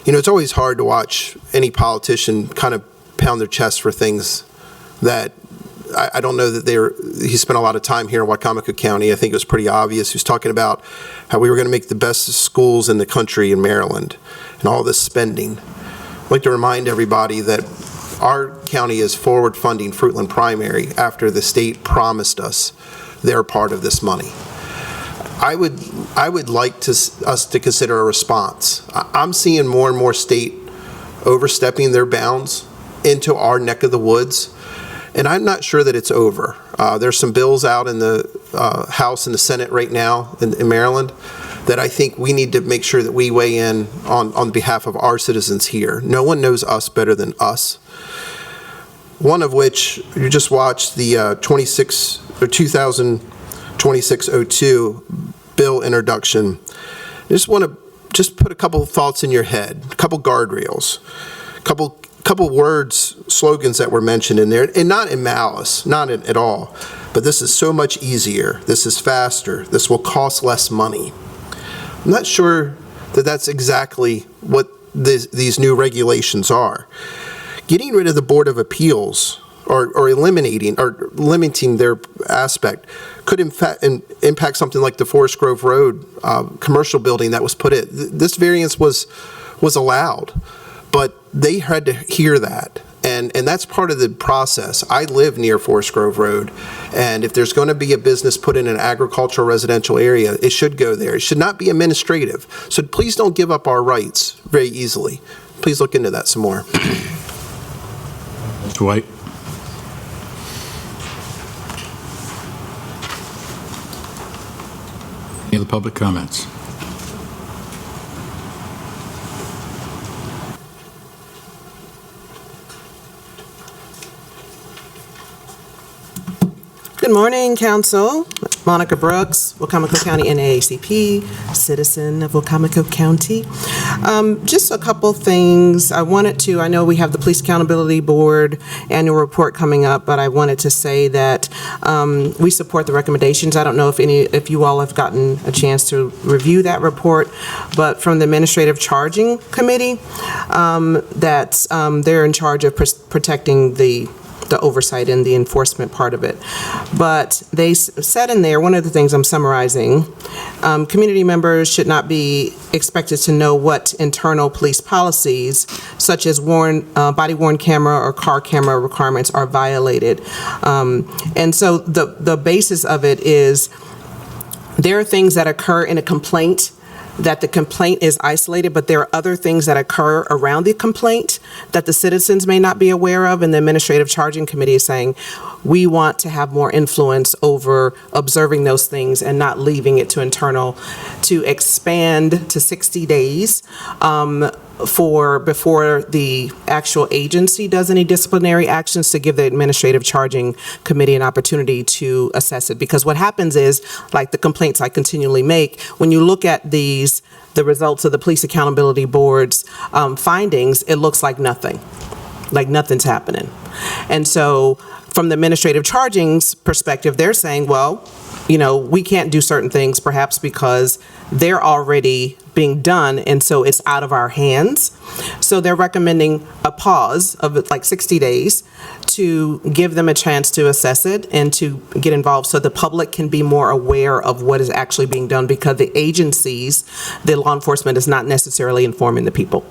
it's always hard to watch any politician kind of pound their chest for things that I don't know that he spent a lot of time here in Wicomico County. I think it was pretty obvious. He was talking about how we were going to make the best schools in the country in Maryland and all this spending. I'd like to remind everybody that our county is forward funding Fruitland Primary after the state promised us their part of this money. I would like us to consider a response. I'm seeing more and more state overstepping their bounds into our neck of the woods, and I'm not sure that it's over. There's some bills out in the House and the Senate right now in Maryland that I think we need to make sure that we weigh in on behalf of our citizens here. No one knows us better than us. One of which, you just watched the 2026-02 bill introduction. I just want to put a couple of thoughts in your head, a couple guardrails, a couple words, slogans that were mentioned in there, and not in malice, not at all, but this is so much easier, this is faster, this will cost less money. I'm not sure that that's exactly what these new regulations are. Getting rid of the Board of Appeals or eliminating or limiting their aspect could in fact impact something like the Forest Grove Road commercial building that was put in. This variance was allowed, but they had to hear that. And that's part of the process. I live near Forest Grove Road, and if there's going to be a business put in an agricultural residential area, it should go there. It should not be administrative. So please don't give up our rights very easily. Please look into that some more.
Mr. White. Any other public comments?
Good morning, Council. Monica Brooks, Wicomico County NAACP, citizen of Wicomico County. Just a couple things. I know we have the Police Accountability Board annual report coming up, but I wanted to say that we support the recommendations. I don't know if you all have gotten a chance to review that report, but from the Administrative Charging Committee, that they're in charge of protecting the oversight and the enforcement part of it. But they said in there, one of the things I'm summarizing, community members should not be expected to know what internal police policies, such as body-worn camera or car camera requirements, are violated. And so the basis of it is there are things that occur in a complaint that the complaint is isolated, but there are other things that occur around the complaint that the citizens may not be aware of, and the Administrative Charging Committee is saying, we want to have more influence over observing those things and not leaving it to internal, to expand to 60 days before the actual agency does any disciplinary actions, to give the administrative charging committee an opportunity to assess it. Because what happens is, like the complaints I continually make, when you look at the results of the Police Accountability Board's findings, it looks like nothing. Like nothing's happening. And so from the administrative charging's perspective, they're saying, well, we can't do certain things perhaps because they're already being done, and so it's out of our hands. So they're recommending a pause of like 60 days to give them a chance to assess it and to get involved so the public can be more aware of what is actually being done, because the agencies, the law enforcement, is not necessarily informing the people.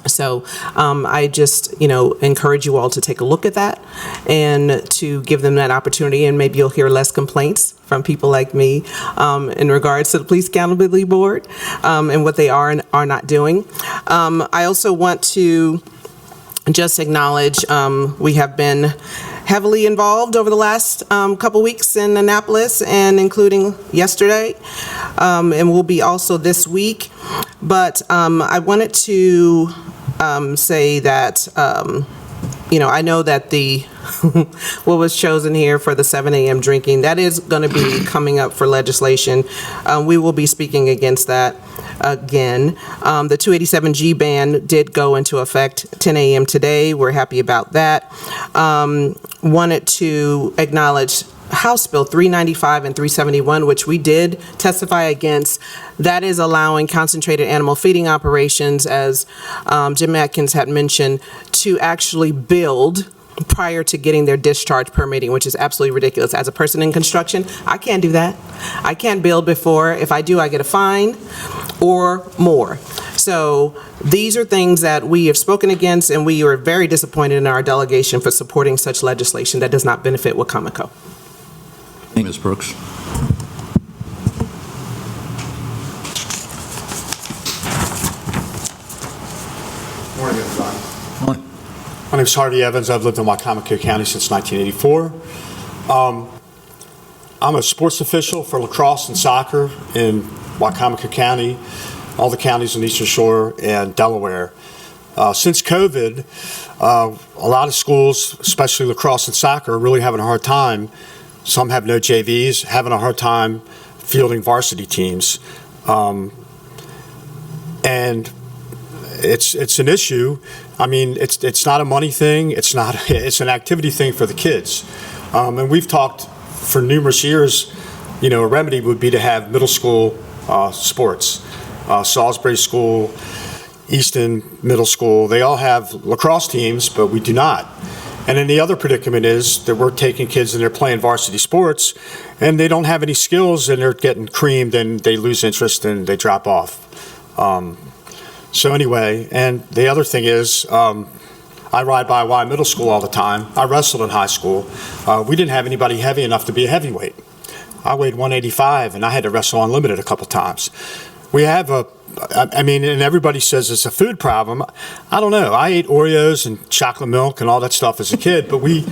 So I just, encourage you all to take a look at that and to give them that opportunity, and maybe you'll hear less complaints from people like me in regards to the Police Accountability Board and what they are and are not doing. I also want to just acknowledge we have been heavily involved over the last couple weeks in Annapolis, and including yesterday, and will be also this week. But I wanted to say that, I know that what was chosen here for the 7 a.m. drinking, that is going to be coming up for legislation. We will be speaking against that again. The 287G ban did go into effect 10 a.m. today. We're happy about that. Wanted to acknowledge House Bill 395 and 371, which we did testify against. That is allowing concentrated animal feeding operations, as Jim Atkins had mentioned, to actually build prior to getting their discharge permitting, which is absolutely ridiculous. As a person in construction, I can't do that. I can't build before. If I do, I get a fine or more. So these are things that we have spoken against, and we are very disappointed in our delegation for supporting such legislation that does not benefit Wicomico.
Thank you, Ms. Brooks.
Morning, everybody.
Morning.
My name is Harvey Evans. I've lived in Wicomico County since 1984. I'm a sports official for lacrosse and soccer in Wicomico County, all the counties on the Eastern Shore, and Delaware. Since COVID, a lot of schools, especially lacrosse and soccer, are really having a hard time. Some have no JVs, having a hard time fielding varsity teams. And it's an issue. I mean, it's not a money thing. It's an activity thing for the kids. And we've talked for numerous years, a remedy would be to have middle school sports. Salisbury School, Easton Middle School, they all have lacrosse teams, but we do not. And then the other predicament is that we're taking kids and they're playing varsity sports and they don't have any skills and they're getting creamed and they lose interest and they drop off. So anyway, and the other thing is, I ride by Y Middle School all the time. I wrestled in high school. We didn't have anybody heavy enough to be a heavyweight. I weighed 185 and I had to wrestle unlimited a couple times. We have and everybody says it's a food problem. I don't know. I ate Oreos and chocolate milk and all that stuff as a kid, but we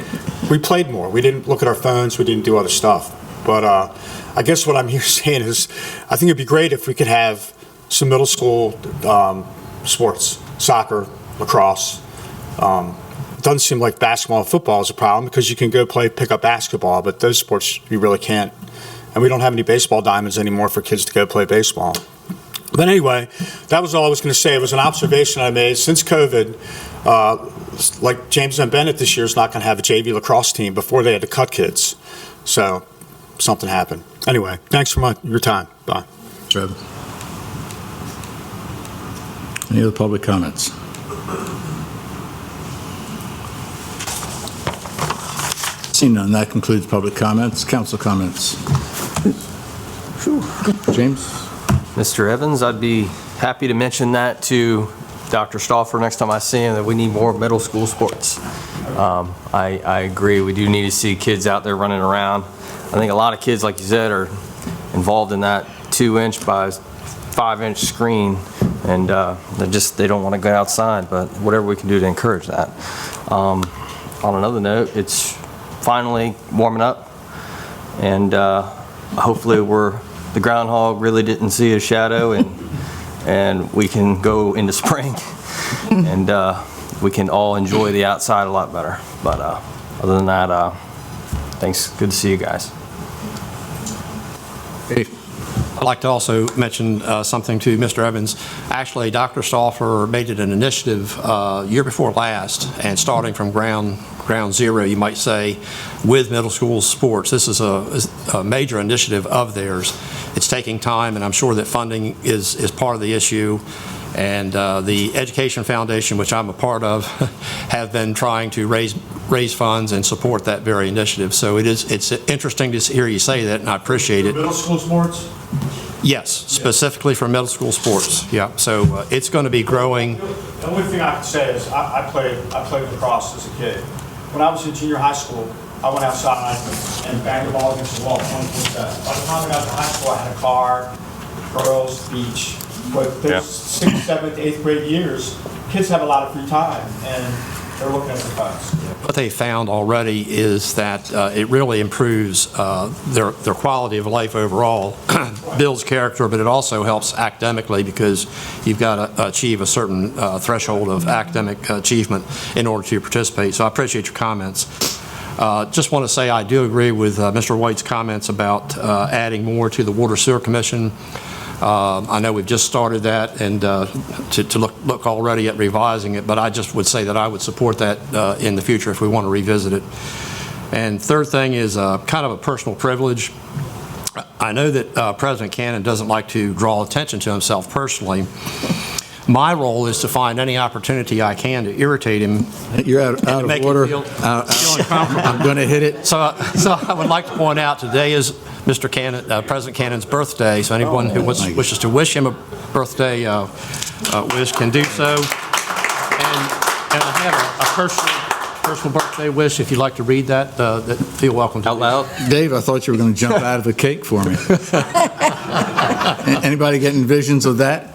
played more. We didn't look at our phones. We didn't do other stuff. But I guess what I'm here saying is I think it'd be great if we could have some middle school sports, soccer, lacrosse. It doesn't seem like basketball and football is a problem because you can go pick up basketball, but those sports you really can't. And we don't have any baseball diamonds anymore for kids to go play baseball. But anyway, that was all I was going to say. It was an observation I made since COVID. Like James M. Bennett this year is not going to have a JV lacrosse team. Before they had to cut kids. So something happened. Anyway, thanks for your time. Bye.
Trev. Any other public comments? Seeing none, that concludes public comments. Council comments. James?
Mr. Evans, I'd be happy to mention that to Dr. Stauffer next time I see him, that we need more middle school sports. I agree. We do need to see kids out there running around. I think a lot of kids, like you said, are involved in that 2-inch by 5-inch screen, and they don't want to go outside, but whatever we can do to encourage that. On another note, it's finally warming up, and hopefully the groundhog really didn't see a shadow, and we can go into spring, and we can all enjoy the outside a lot better. But other than that, thanks. Good to see you guys.
I'd like to also mention something to Mr. Evans. Actually, Dr. Stauffer made it an initiative year before last, and starting from ground zero, you might say, with middle school sports. This is a major initiative of theirs. It's taking time, and I'm sure that funding is part of the issue. And the Education Foundation, which I'm a part of, have been trying to raise funds and support that very initiative. So it's interesting to hear you say that, and I appreciate it.
Middle school sports?
Yes, specifically for middle school sports. Yeah, so it's going to be growing.
The only thing I can say is I played lacrosse as a kid. When I was in junior high school, I went outside and banged the ball against the wall 24/7. By the time I got to high school, I had a car, girls, beach. But those 6th, 7th, 8th grade years, kids have a lot of free time, and they're looking at the funds.
What they found already is that it really improves their quality of life overall, builds character, but it also helps academically because you've got to achieve a certain threshold of academic achievement in order to participate. So I appreciate your comments. Just want to say I do agree with Mr. White's comments about adding more to the Water Sewer Commission. I know we've just started that, and to look already at revising it, but I just would say that I would support that in the future if we want to revisit it. And third thing is kind of a personal privilege. I know that President Cannon doesn't like to draw attention to himself personally. My role is to find any opportunity I can to irritate him.
You're out of order. I'm going to hit it.
So I would like to point out today is Mr. Cannon, President Cannon's birthday, so anyone who wishes to wish him a birthday wish can do so. And I have a personal birthday wish. If you'd like to read that, feel welcome to.
Out loud?
Dave, I thought you were going to jump out of the cake for me. Anybody getting visions of that?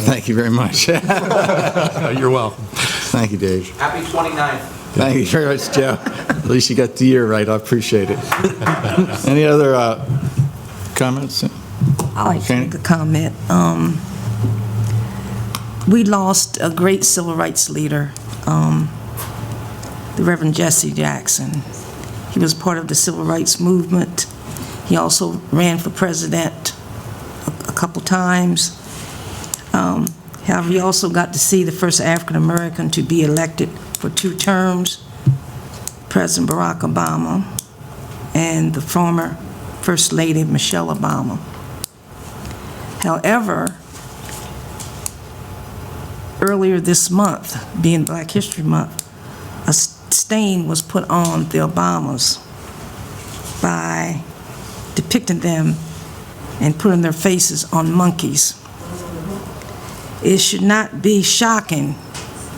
Thank you very much.
You're welcome.
Thank you, Dave.
Happy 29th.
Thank you very much, Joe. At least you got the year right. I appreciate it. Any other comments?
I'd like to make a comment. We lost a great civil rights leader, the Reverend Jesse Jackson. He was part of the civil rights movement. He also ran for president a couple times. However, he also got to see the first African American to be elected for 2 terms, President Barack Obama and the former First Lady Michelle Obama. However, earlier this month, being Black History Month, a stain was put on the Obamas by depicting them and putting their faces on monkeys. It should not be shocking,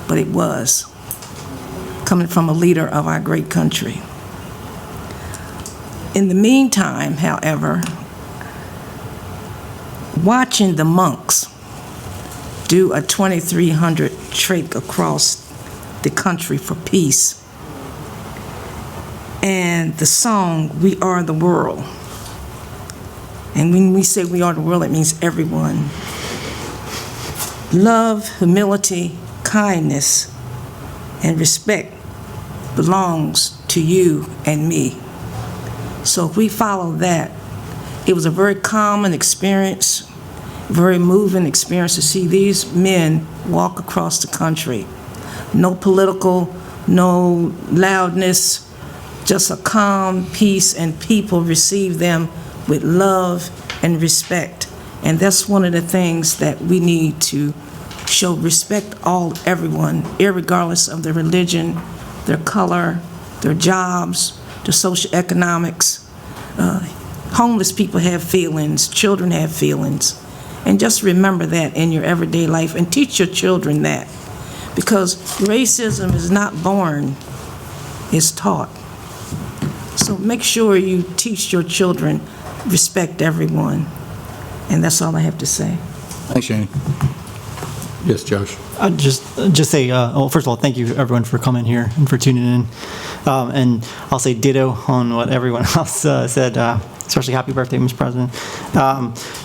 but it was, coming from a leader of our great country. In the meantime, however, watching the monks do a 2,300 trek across the country for peace, and the song, "We Are the World." And when we say we are the world, it means everyone. Love, humility, kindness, and respect belongs to you and me. So if we follow that, it was a very common experience, very moving experience to see these men walk across the country. No political, no loudness, just a calm peace, and people receive them with love and respect. And that's one of the things that we need to show respect everyone, irregardless of their religion, their color, their jobs, their socioeconomics. Homeless people have feelings, children have feelings. And just remember that in your everyday life and teach your children that. Because racism is not born, it's taught. So make sure you teach your children, respect everyone. And that's all I have to say.
Thanks, Shane. Yes, Josh.
I'd just say, well, first of all, thank you everyone for coming here and for tuning in. And I'll say ditto on what everyone else said, especially happy birthday, Mr. President.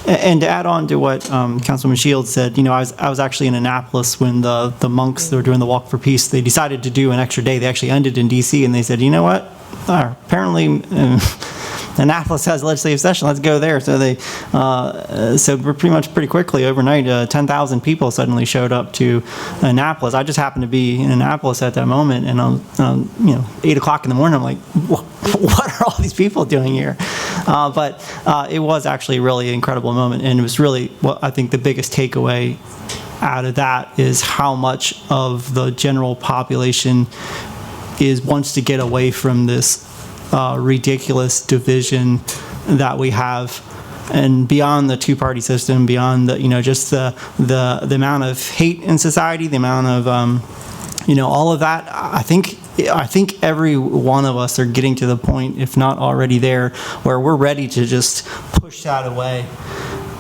And to add on to what Councilman Shields said, I was actually in Annapolis when the monks that were doing the Walk for Peace, they decided to do an extra day. They actually ended in D.C. and they said, you know what? Apparently Annapolis has a legislative session. Let's go there. So so we're pretty quickly overnight, 10,000 people suddenly showed up to Annapolis. I just happened to be in Annapolis at that moment, and 8 o'clock in the morning, I'm like, what are all these people doing here? But it was actually a really incredible moment, and it was really what I think the biggest takeaway out of that is how much of the general population wants to get away from this ridiculous division that we have, and beyond the two-party system, beyond the just the amount of hate in society, the amount of all of that. I think every one of us are getting to the point, if not already there, where we're ready to just push that away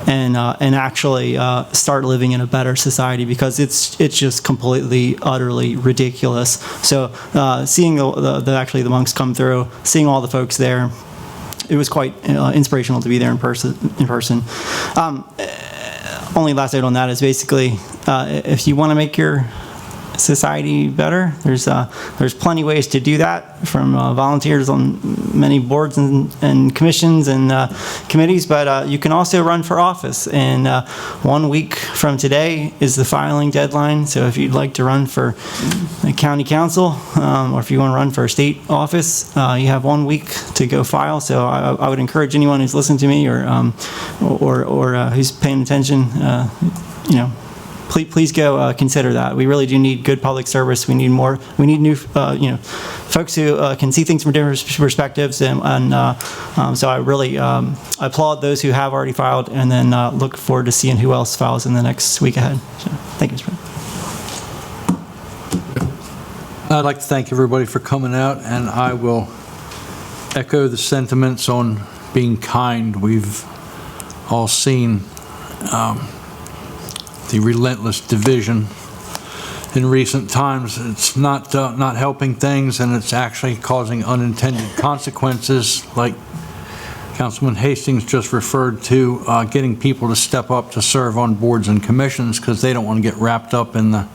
and actually start living in a better society, because it's just completely, utterly ridiculous. So seeing the monks come through, seeing all the folks there, it was quite inspirational to be there in person. Only last note on that is basically, if you want to make your society better, there's plenty ways to do that, from volunteers on many boards and commissions and committees, but you can also run for office, and 1 week from today is the filing deadline. So if you'd like to run for the county council, or if you want to run for a state office, you have 1 week to go file. So I would encourage anyone who's listening to me or who's paying attention, Please go consider that. We really do need good public service. We need more. We need new, folks who can see things from different perspectives. And so I really applaud those who have already filed, and then look forward to seeing who else files in the next week ahead. So, thank you, Mr. President.
I'd like to thank everybody for coming out, and I will echo the sentiments on being kind. We've all seen the relentless division in recent times. It's not helping things, and it's actually causing unintended consequences, like Councilman Hastings just referred to, getting people to step up to serve on boards and commissions because they don't want to get wrapped up in the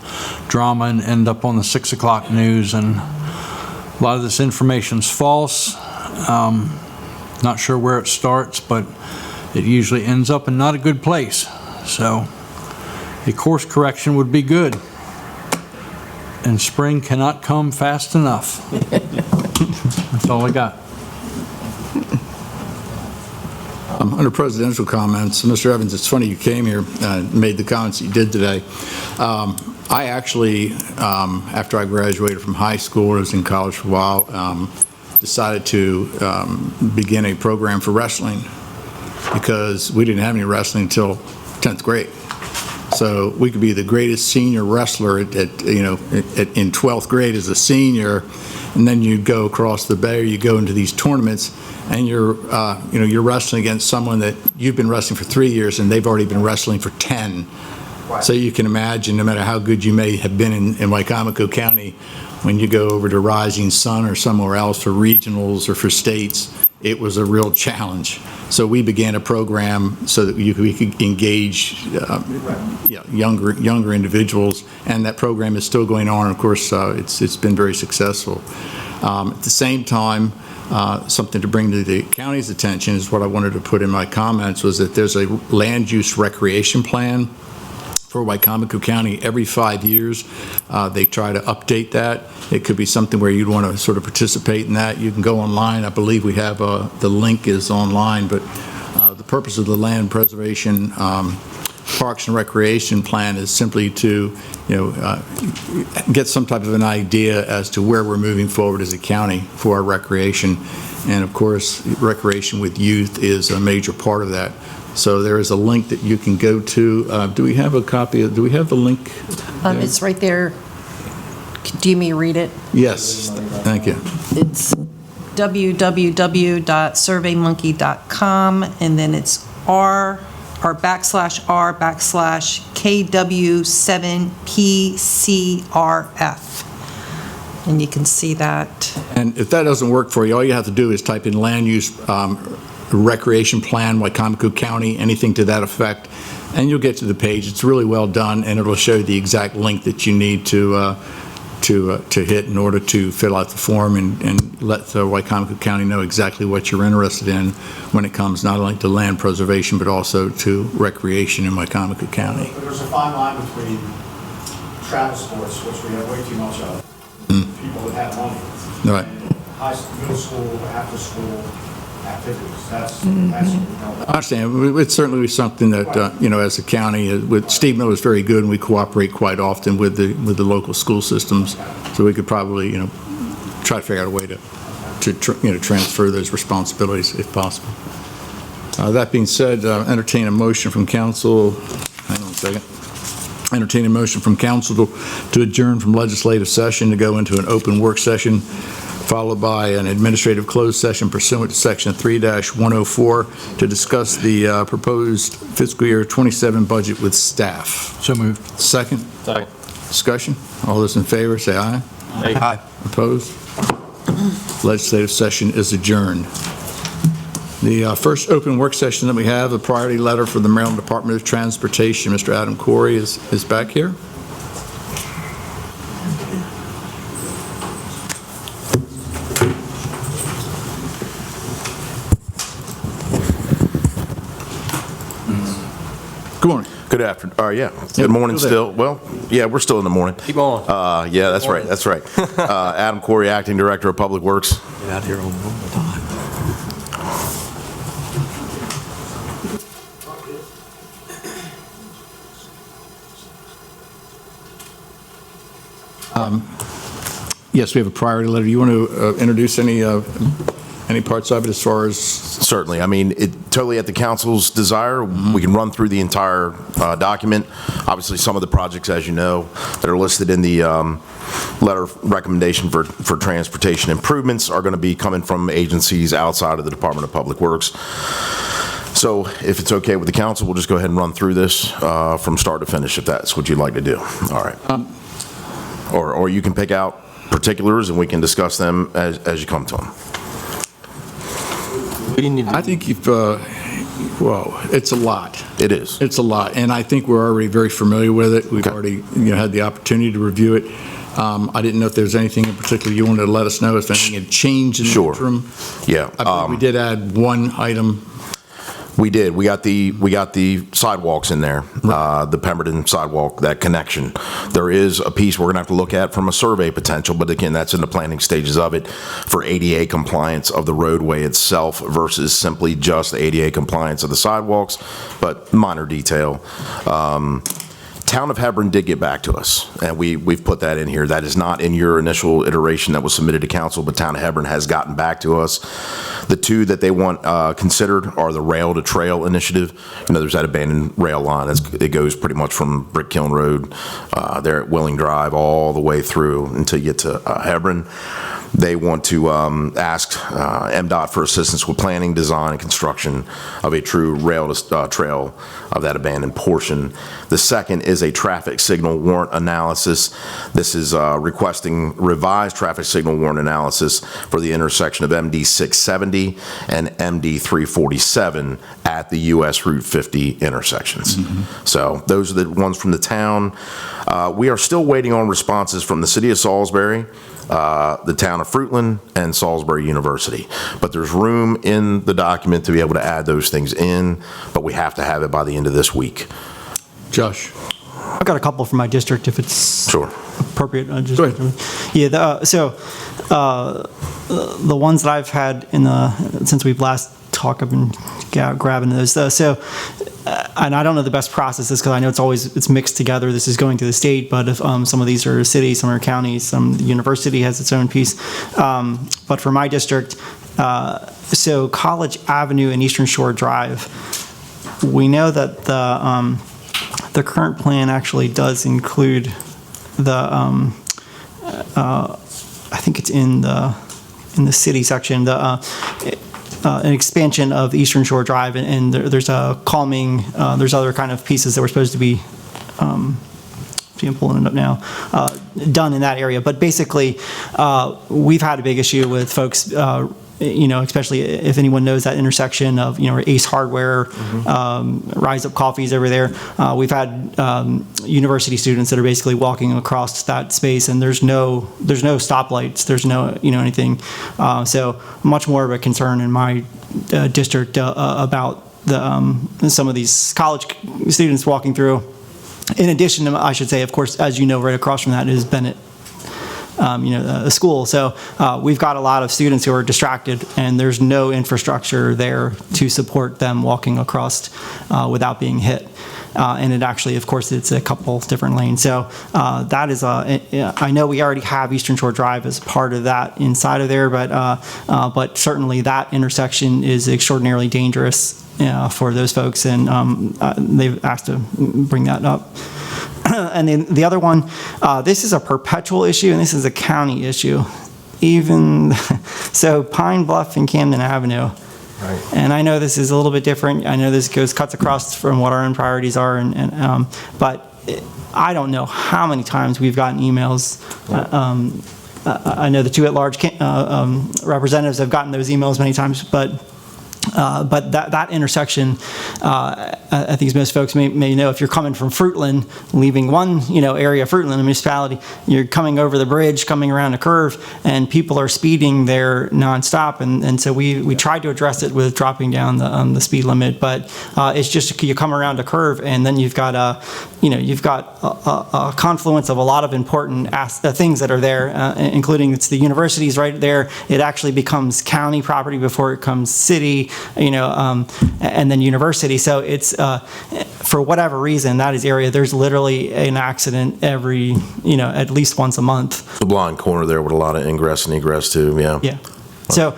drama and end up on the 6 o'clock news. And a lot of this information's false. Not sure where it starts, but it usually ends up in not a good place. So a course correction would be good. And spring cannot come fast enough. That's all I got.
Under presidential comments, Mr. Evans, it's funny you came here and made the comments you did today. I actually, after I graduated from high school, I was in college for a while, decided to begin a program for wrestling, because we didn't have any wrestling until 10th grade. So we could be the greatest senior wrestler in 12th grade as a senior, and then you go across the bay, or you go into these tournaments, and you're wrestling against someone that you've been wrestling for 3 years, and they've already been wrestling for 10. Right. So you can imagine, no matter how good you may have been in Wicomico County, when you go over to Rising Sun or somewhere else for regionals or for states, it was a real challenge. So we began a program so that we could engage younger individuals, and that program is still going on. Of course, it's been very successful. At the same time, something to bring to the county's attention is what I wanted to put in my comments, was that there's a land use recreation plan for Wicomico County. Every 5 years, they try to update that. It could be something where you'd want to sort of participate in that. You can go online. I believe we have the link is online, but the purpose of the land preservation Parks and Recreation plan is simply to, get some type of an idea as to where we're moving forward as a county for our recreation. And of course, recreation with youth is a major part of that. So there is a link that you can go to. Do we have a copy? Do we have the link?
It's right there. Do you mean to read it?
Yes, thank you.
It's www.surveymonkey.com, and then it's R
are /R/KW7PCRF. And you can see that.
And if that doesn't work for you, all you have to do is type in land use recreation plan, Wicomico County, anything to that effect, and you'll get to the page. It's really well done, and it'll show you the exact link that you need to hit in order to fill out the form and let the Wicomico County know exactly what you're interested in when it comes not only to land preservation, but also to recreation in Wicomico County.
But there's a fine line between travel sports, which we have way too much of, people that have money,
Right.
and middle school, after school activities. That's what we don't.
I understand. It's certainly something that, as a county, Steve Miller is very good, and we cooperate quite often with the local school systems. So we could probably, try to figure out a way to transfer those responsibilities if possible. That being said, entertain a motion from council. Hang on a second. Entertain a motion from council to adjourn from legislative session to go into an open work session, followed by an administrative closed session pursuant to Section 3-104 to discuss the proposed fiscal year 27 budget with staff.
So moved.
Second?
Second.
Discussion? All those in favor, say aye.
Aye.
Opposed? Legislative session is adjourned. The first open work session that we have, a priority letter for the Maryland Department of Transportation. Mr. Adam Corey is back here. Good morning.
Good afternoon. Yeah. Good morning still. Well, yeah, we're still in the morning.
Keep on.
Yeah, that's right. That's right. Adam Corey, Acting Director of Public Works.
Get out here all the time.
Yes, we have a priority letter. You want to introduce any parts of it as far as?
Certainly. I mean, totally at the council's desire. We can run through the entire document. Obviously, some of the projects, as you know, that are listed in the letter of recommendation for transportation improvements are going to be coming from agencies outside of the Department of Public Works. So if it's okay with the council, we'll just go ahead and run through this from start to finish, if that's what you'd like to do. All right. Or you can pick out particulars and we can discuss them as you come to them.
I think you've, it's a lot.
It is.
It's a lot, and I think we're already very familiar with it. We've already, had the opportunity to review it. I didn't know if there's anything in particular you wanted to let us know, if anything had changed in the interim.
Yeah.
I believe we did add one item.
We did. We got the sidewalks in there, the Pemberton sidewalk, that connection. There is a piece we're going to have to look at from a survey potential, but again, that's in the planning stages of it for ADA compliance of the roadway itself versus simply just ADA compliance of the sidewalks, but minor detail. Town of Hebron did get back to us, and we've put that in here. That is not in your initial iteration that was submitted to council, but Town of Hebron has gotten back to us. The two that they want considered are the Rail to Trail initiative. There's that abandoned rail line. It goes pretty much from Brick Kiln Road there at Willing Drive all the way through until you get to Hebron. They want to ask MDOT for assistance with planning, design, and construction of a true rail to trail of that abandoned portion. The second is a traffic signal warrant analysis. This is requesting revised traffic signal warrant analysis for the intersection of MD 670 and MD 347 at the US Route 50 intersections. So those are the ones from the town. We are still waiting on responses from the city of Salisbury, the town of Fruitland, and Salisbury University. But there's room in the document to be able to add those things in, but we have to have it by the end of this week.
Josh?
I've got a couple from my district, if it's appropriate.
Go ahead.
Yeah, the ones that I've had since we've last talked, I've been grabbing those. And I don't know the best processes because I know it's mixed together. This is going to the state, but if some of these are cities, some are counties, some the university has its own piece. But for my district, so College Avenue and Eastern Shore Drive, we know that the current plan actually does include the I think it's in the city section. an expansion of Eastern Shore Drive, and there's a calming, there's other kind of pieces that were supposed to be, I'm pulling it up now, done in that area. But basically, we've had a big issue with folks, especially if anyone knows that intersection of, where Ace Hardware, Rise Up Coffee's over there. We've had university students that are basically walking across that space, and there's no stoplights, there's no, anything. So much more of a concern in my district about some of these college students walking through. In addition to, I should say, of course, as you know, right across from that is Bennett, a school. So we've got a lot of students who are distracted, and there's no infrastructure there to support them walking across without being hit. And it actually, of course, it's a couple different lanes. So that is I know we already have Eastern Shore Drive as part of that inside of there, but certainly that intersection is extraordinarily dangerous for those folks, and they've asked to bring that up. And then the other one, this is a perpetual issue, and this is a county issue. So Pine Bluff and Camden Avenue. Right. And I know this is a little bit different. I know this cuts across from what our own priorities are, but I don't know how many times we've gotten emails. I know the two at-large representatives have gotten those emails many times, but that intersection, I think as most folks may know, if you're coming from Fruitland, leaving one area of Fruitland, a municipality, you're coming over the bridge, coming around a curve, and people are speeding there nonstop. And so we tried to address it with dropping down the speed limit, but it's just you come around a curve, and then you've got a confluence of a lot of important things that are there, including it's the universities right there. It actually becomes county property before it becomes city. And then university. So it's, for whatever reason, that is area, there's literally an accident every, at least once a month.
The blind corner there with a lot of ingress and egress too, yeah.
Yeah. So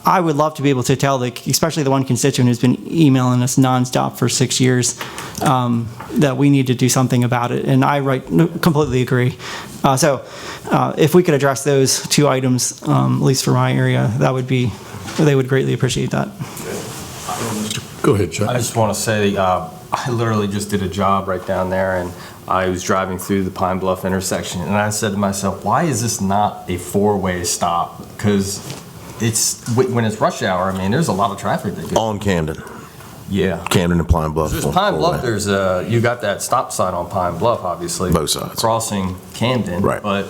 I would love to be able to tell, especially the one constituent who's been emailing us nonstop for 6 years, that we need to do something about it. And I completely agree. So if we could address those two items, at least for my area, they would greatly appreciate that.
Go ahead, Chuck.
I just want to say, I literally just did a job right down there, and I was driving through the Pine Bluff intersection, and I said to myself, why is this not a four-way stop? Because when it's rush hour, there's a lot of traffic that goes
on Camden.
Yeah.
Camden and Pine Bluff.
There's Pine Bluff, you got that stop sign on Pine Bluff, obviously.
Both sides.
Crossing Camden. Right. But,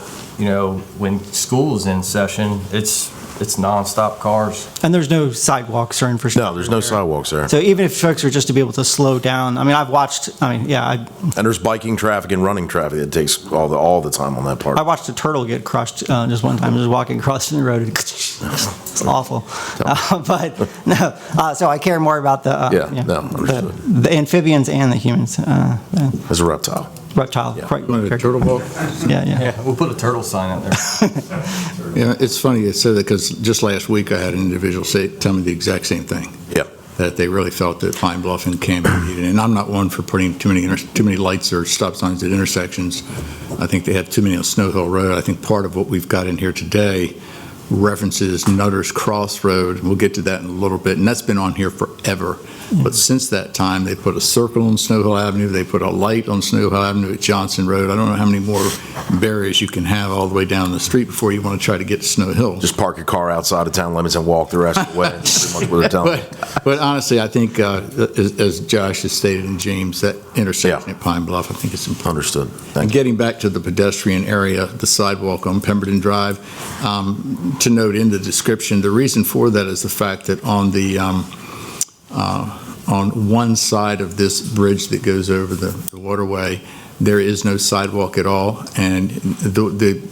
when school is in session, it's nonstop cars.
And there's no sidewalks or infrastructure.
No, there's no sidewalks there.
So even if folks are just to be able to slow down, I've watched,
and there's biking traffic and running traffic that takes all the time on that part.
I watched a turtle get crushed just one time, just walking across the road. It's awful. So I care more about the amphibians and the humans.
As a reptile.
Reptile.
Yeah. Right. A turtle boat?
Yeah, we'll put a turtle sign out there.
Yeah, it's funny you said that because just last week I had an individual tell me the exact same thing.
Yeah.
That they really felt that Pine Bluff and Camden needed. And I'm not one for putting too many lights or stop signs at intersections. I think they have too many on Snow Hill Road. I think part of what we've got in here today references Nutter's Cross Road. We'll get to that in a little bit. And that's been on here forever. But since that time, they put a circle on Snow Hill Avenue. They put a light on Snow Hill Avenue at Johnson Road. I don't know how many more barriers you can have all the way down the street before you want to try to get to Snow Hill.
Just park your car outside of town limits and walk the rest of the way. That's pretty much what they're telling me.
But honestly, I think, as Josh has stated and James, that intersection at Pine Bluff, I think it's important.
Understood.
And getting back to the pedestrian area, the sidewalk on Pemberton Drive, to note in the description, the reason for that is the fact that on one side of this bridge that goes over the waterway, there is no sidewalk at all, and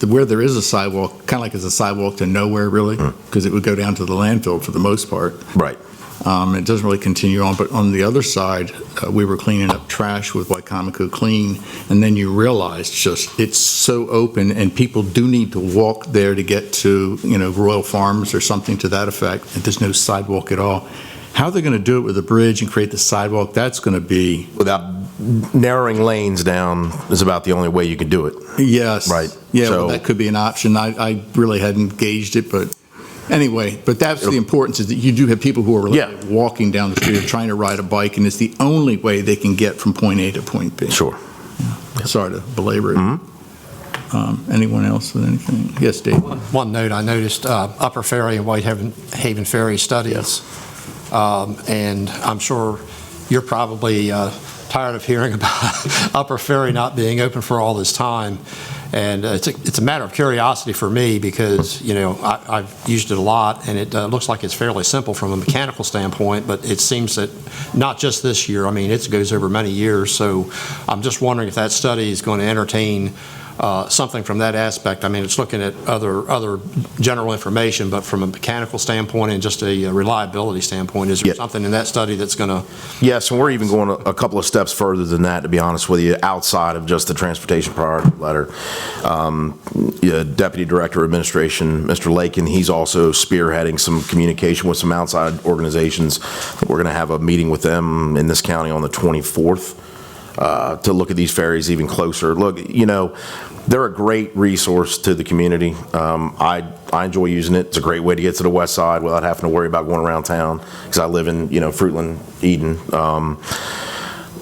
where there is a sidewalk, kind of like it's a sidewalk to nowhere, really, because it would go down to the landfill for the most part.
Right.
It doesn't really continue on, but on the other side, we were cleaning up trash with Wicomico Clean, and then you realize it's so open, and people do need to walk there to get to, Royal Farms or something to that effect, and there's no sidewalk at all. How they're going to do it with a bridge and create the sidewalk, that's going to be...
Without narrowing lanes down is about the only way you can do it.
Yes.
Right.
Yeah, so, that could be an option. I really hadn't gauged it, but Anyway, but that's the importance, is that you do have people who are walking down the street or trying to ride a bike, and it's the only way they can get from point A to point B.
Sure.
Sorry to belabor it. Anyone else with anything? Yes, Dave?
One note, I noticed Upper Ferry and Whitehaven Ferry studies. And I'm sure you're probably tired of hearing about Upper Ferry not being open for all this time. And it's a matter of curiosity for me because, you know, I've used it a lot, and it looks like it's fairly simple from a mechanical standpoint, but it seems that not just this year, I mean, it goes over many years. So I'm just wondering if that study is going to entertain something from that aspect. I mean, it's looking at other general information, but from a mechanical standpoint and just a reliability standpoint, is there something in that study that's going to...
Yes, and we're even going a couple of steps further than that, to be honest with you, outside of just the transportation priority letter. Deputy Director of Administration, Mr. Lakin, he's also spearheading some communication with some outside organizations. We're going to have a meeting with them in this county on the 24th. To look at these ferries even closer. Look, you know, they're a great resource to the community. I enjoy using it. It's a great way to get to the west side without having to worry about going around town, because I live in, you know, Fruitland, Eden.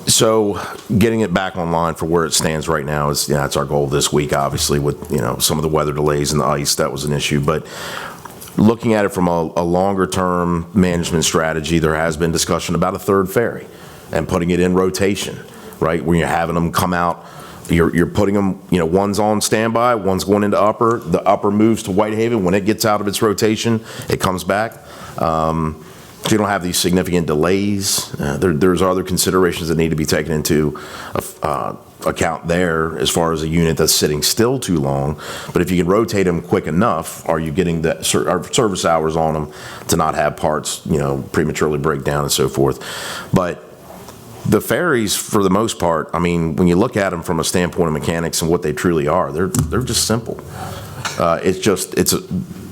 So getting it back online for where it stands right now is, it's our goal this week, obviously, with, you know, some of the weather delays and the ice, that was an issue. But looking at it from a longer-term management strategy, there has been discussion about a third ferry and putting it in rotation. Right, when you're having them come out, you're putting them, you know, one's on standby, one's going into Upper, the Upper moves to Whitehaven. When it gets out of its rotation, it comes back. So you don't have these significant delays. There's other considerations that need to be taken into account there as far as a unit that's sitting still too long. But if you can rotate them quick enough, are you getting the service hours on them to not have parts, you know, prematurely break down and so forth. But the ferries, for the most part, I mean, when you look at them from a standpoint of mechanics and what they truly are, they're just simple. It's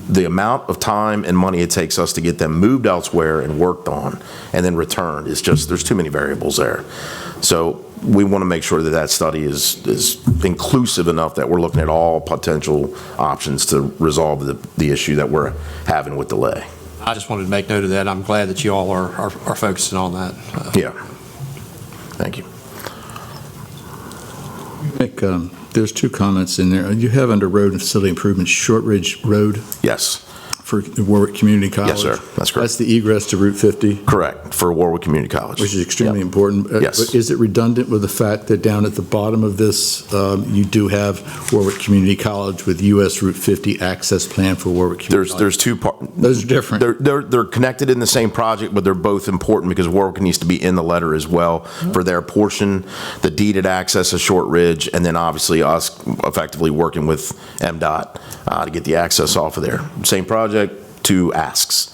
the amount of time and money it takes us to get them moved elsewhere and worked on and then returned is just, there's too many variables there. So we want to make sure that that study is inclusive enough that we're looking at all potential options to resolve the issue that we're having with delay.
I just wanted to make note of that. I'm glad that you all are focusing on that.
Yeah. Thank you.
There's two comments in there. You have under road and facility improvements, Shortridge Road?
Yes.
For Warwick Community College?
Yes, sir. That's correct.
That's the egress to Route 50?
Correct, for Warwick Community College.
Which is extremely important.
Yes.
But is it redundant with the fact that down at the bottom of this, you do have Warwick Community College with US Route 50 access plan for Warwick Community College?
There's two parts.
Those are different.
They're connected in the same project, but they're both important because Warwick needs to be in the letter as well for their portion, the deeded access of Shortridge, and then obviously us effectively working with MDOT to get the access off of there. Same project, two asks.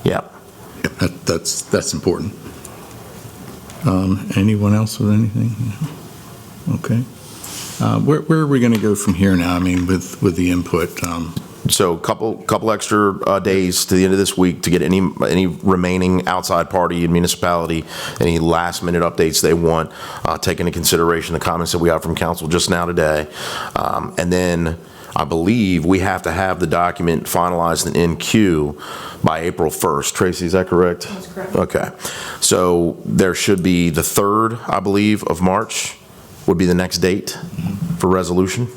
Yeah.
That's important. Anyone else with anything? Okay. Where are we going to go from here now? I mean, with the input.
So couple extra days to the end of this week to get any remaining outside party and municipality, any last minute updates they want, take into consideration the comments that we got from council just now today. And then I believe we have to have the document finalized and in queue by April 1st. Tracy, is that correct?
That's correct.
Okay. So there should be the 3rd, I believe, of March would be the next date for resolution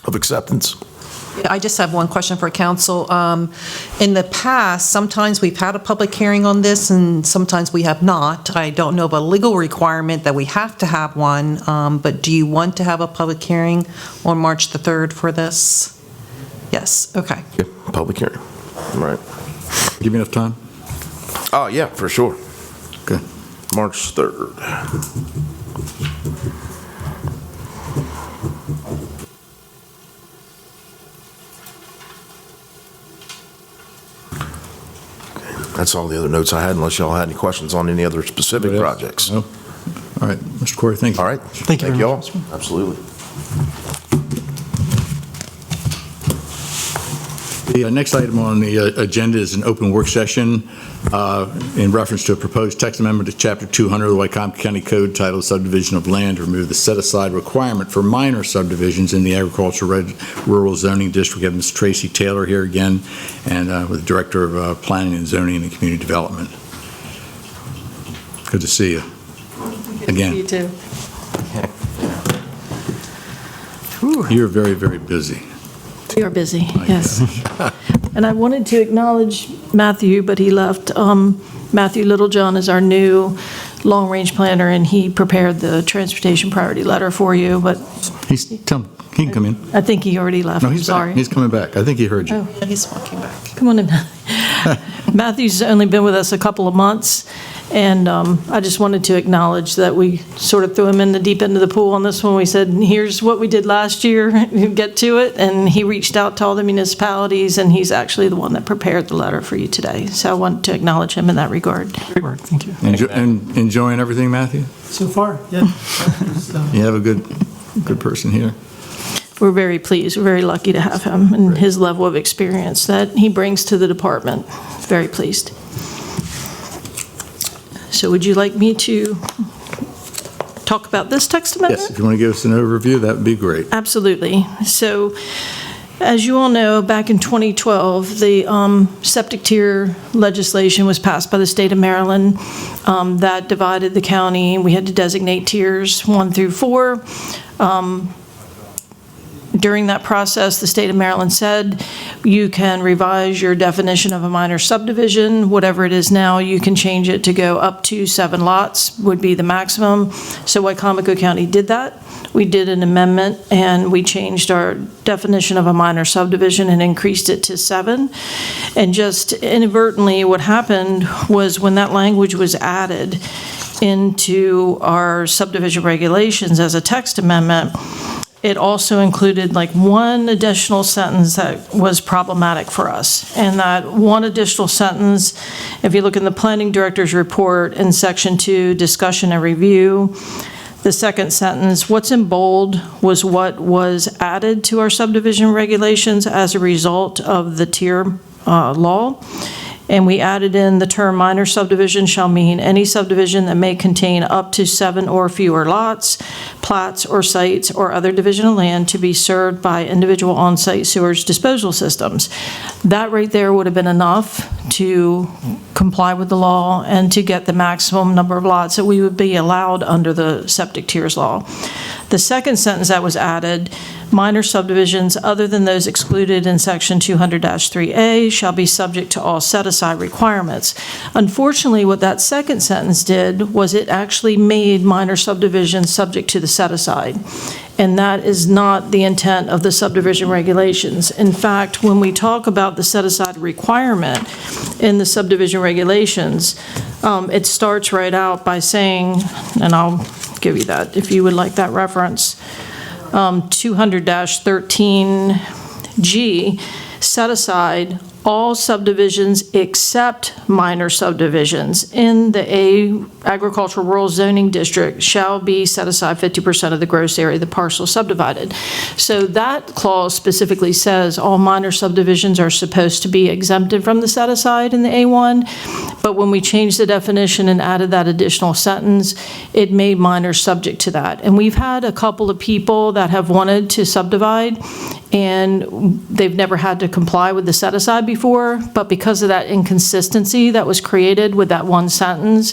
of acceptance.
I just have one question for council. In the past, sometimes we've had a public hearing on this and sometimes we have not. I don't know of a legal requirement that we have to have one, but do you want to have a public hearing on March the 3rd for this? Yes, okay.
Yeah, public hearing, right.
Give me enough time?
Oh, yeah, for sure.
Okay.
March 3rd. That's all the other notes I had, unless y'all had any questions on any other specific projects.
No. All right, Mr. Corey, thank you.
All right.
Thank you very
y'all.
much.
Absolutely.
The next item on the agenda is an open work session in reference to a proposed text amendment to Chapter 200 of the Wicomico County Code titled Subdivision of Land to remove the set-aside requirement for minor subdivisions in the agricultural rural zoning district. We have Ms. Tracy Taylor here again, and with the Director of Planning and Zoning and Community Development. Good to see you again.
You too.
You're very, very busy.
We are busy, yes. And I wanted to acknowledge Matthew, but he left. Matthew Littlejohn is our new long-range planner, and he prepared the transportation priority letter for you, but
He can come in.
I think he already left.
No,
I'm
he's
sorry.
back. He's coming back. I think he heard you.
Oh.
Yeah, he's walking back.
Come on in. Matthew's only been with us a couple of months, and I just wanted to acknowledge that we sort of threw him in the deep end of the pool on this one. We said, here's what we did last year, get to it, and he reached out to all the municipalities, and he's actually the one that prepared the letter for you today. So I want to acknowledge him in that regard.
Great work, thank you.
Enjoying everything, Matthew?
So far, yeah.
You have a good person here.
We're very pleased. We're very lucky to have him and his level of experience that he brings to the department. Very pleased. So would you like me to talk about this text amendment?
Yes, if you want to give us an overview, that would be great.
Absolutely. So, as you all know, back in 2012, the septic tier legislation was passed by the state of Maryland that divided the county. We had to designate tiers 1 through 4. During that process, the state of Maryland said you can revise your definition of a minor subdivision. Whatever it is now, you can change it to go up to 7 lots would be the maximum. So Wicomico County did that. We did an amendment and we changed our definition of a minor subdivision and increased it to 7. And just inadvertently, what happened was when that language was added into our subdivision regulations as a text amendment, it also included like one additional sentence that was problematic for us. And that one additional sentence, if you look in the planning director's report in section 2, discussion and review, the second sentence, what's in bold was what was added to our subdivision regulations as a result of the tier law. And we added in the term minor subdivision shall mean any subdivision that may contain up to 7 or fewer lots, plats, or sites, or other division of land to be served by individual on-site sewage disposal systems. That right there would have been enough to comply with the law and to get the maximum number of lots that we would be allowed under the septic tiers law. The second sentence that was added, minor subdivisions other than those excluded in section 200-3A shall be subject to all set-aside requirements. Unfortunately, what that second sentence did was it actually made minor subdivisions subject to the set-aside. And that is not the intent of the subdivision regulations. In fact, when we talk about the set-aside requirement in the subdivision regulations, it starts right out by saying, and I'll give you that if you would like that reference, 200-13G, set aside all subdivisions except minor subdivisions in the A agricultural rural zoning district shall be set aside 50% of the gross area of the parcel subdivided. So that clause specifically says all minor subdivisions are supposed to be exempted from the set aside in the A1, but when we changed the definition and added that additional sentence, it made minor subject to that. And we've had a couple of people that have wanted to subdivide and they've never had to comply with the set-aside before, but because of that inconsistency that was created with that one sentence,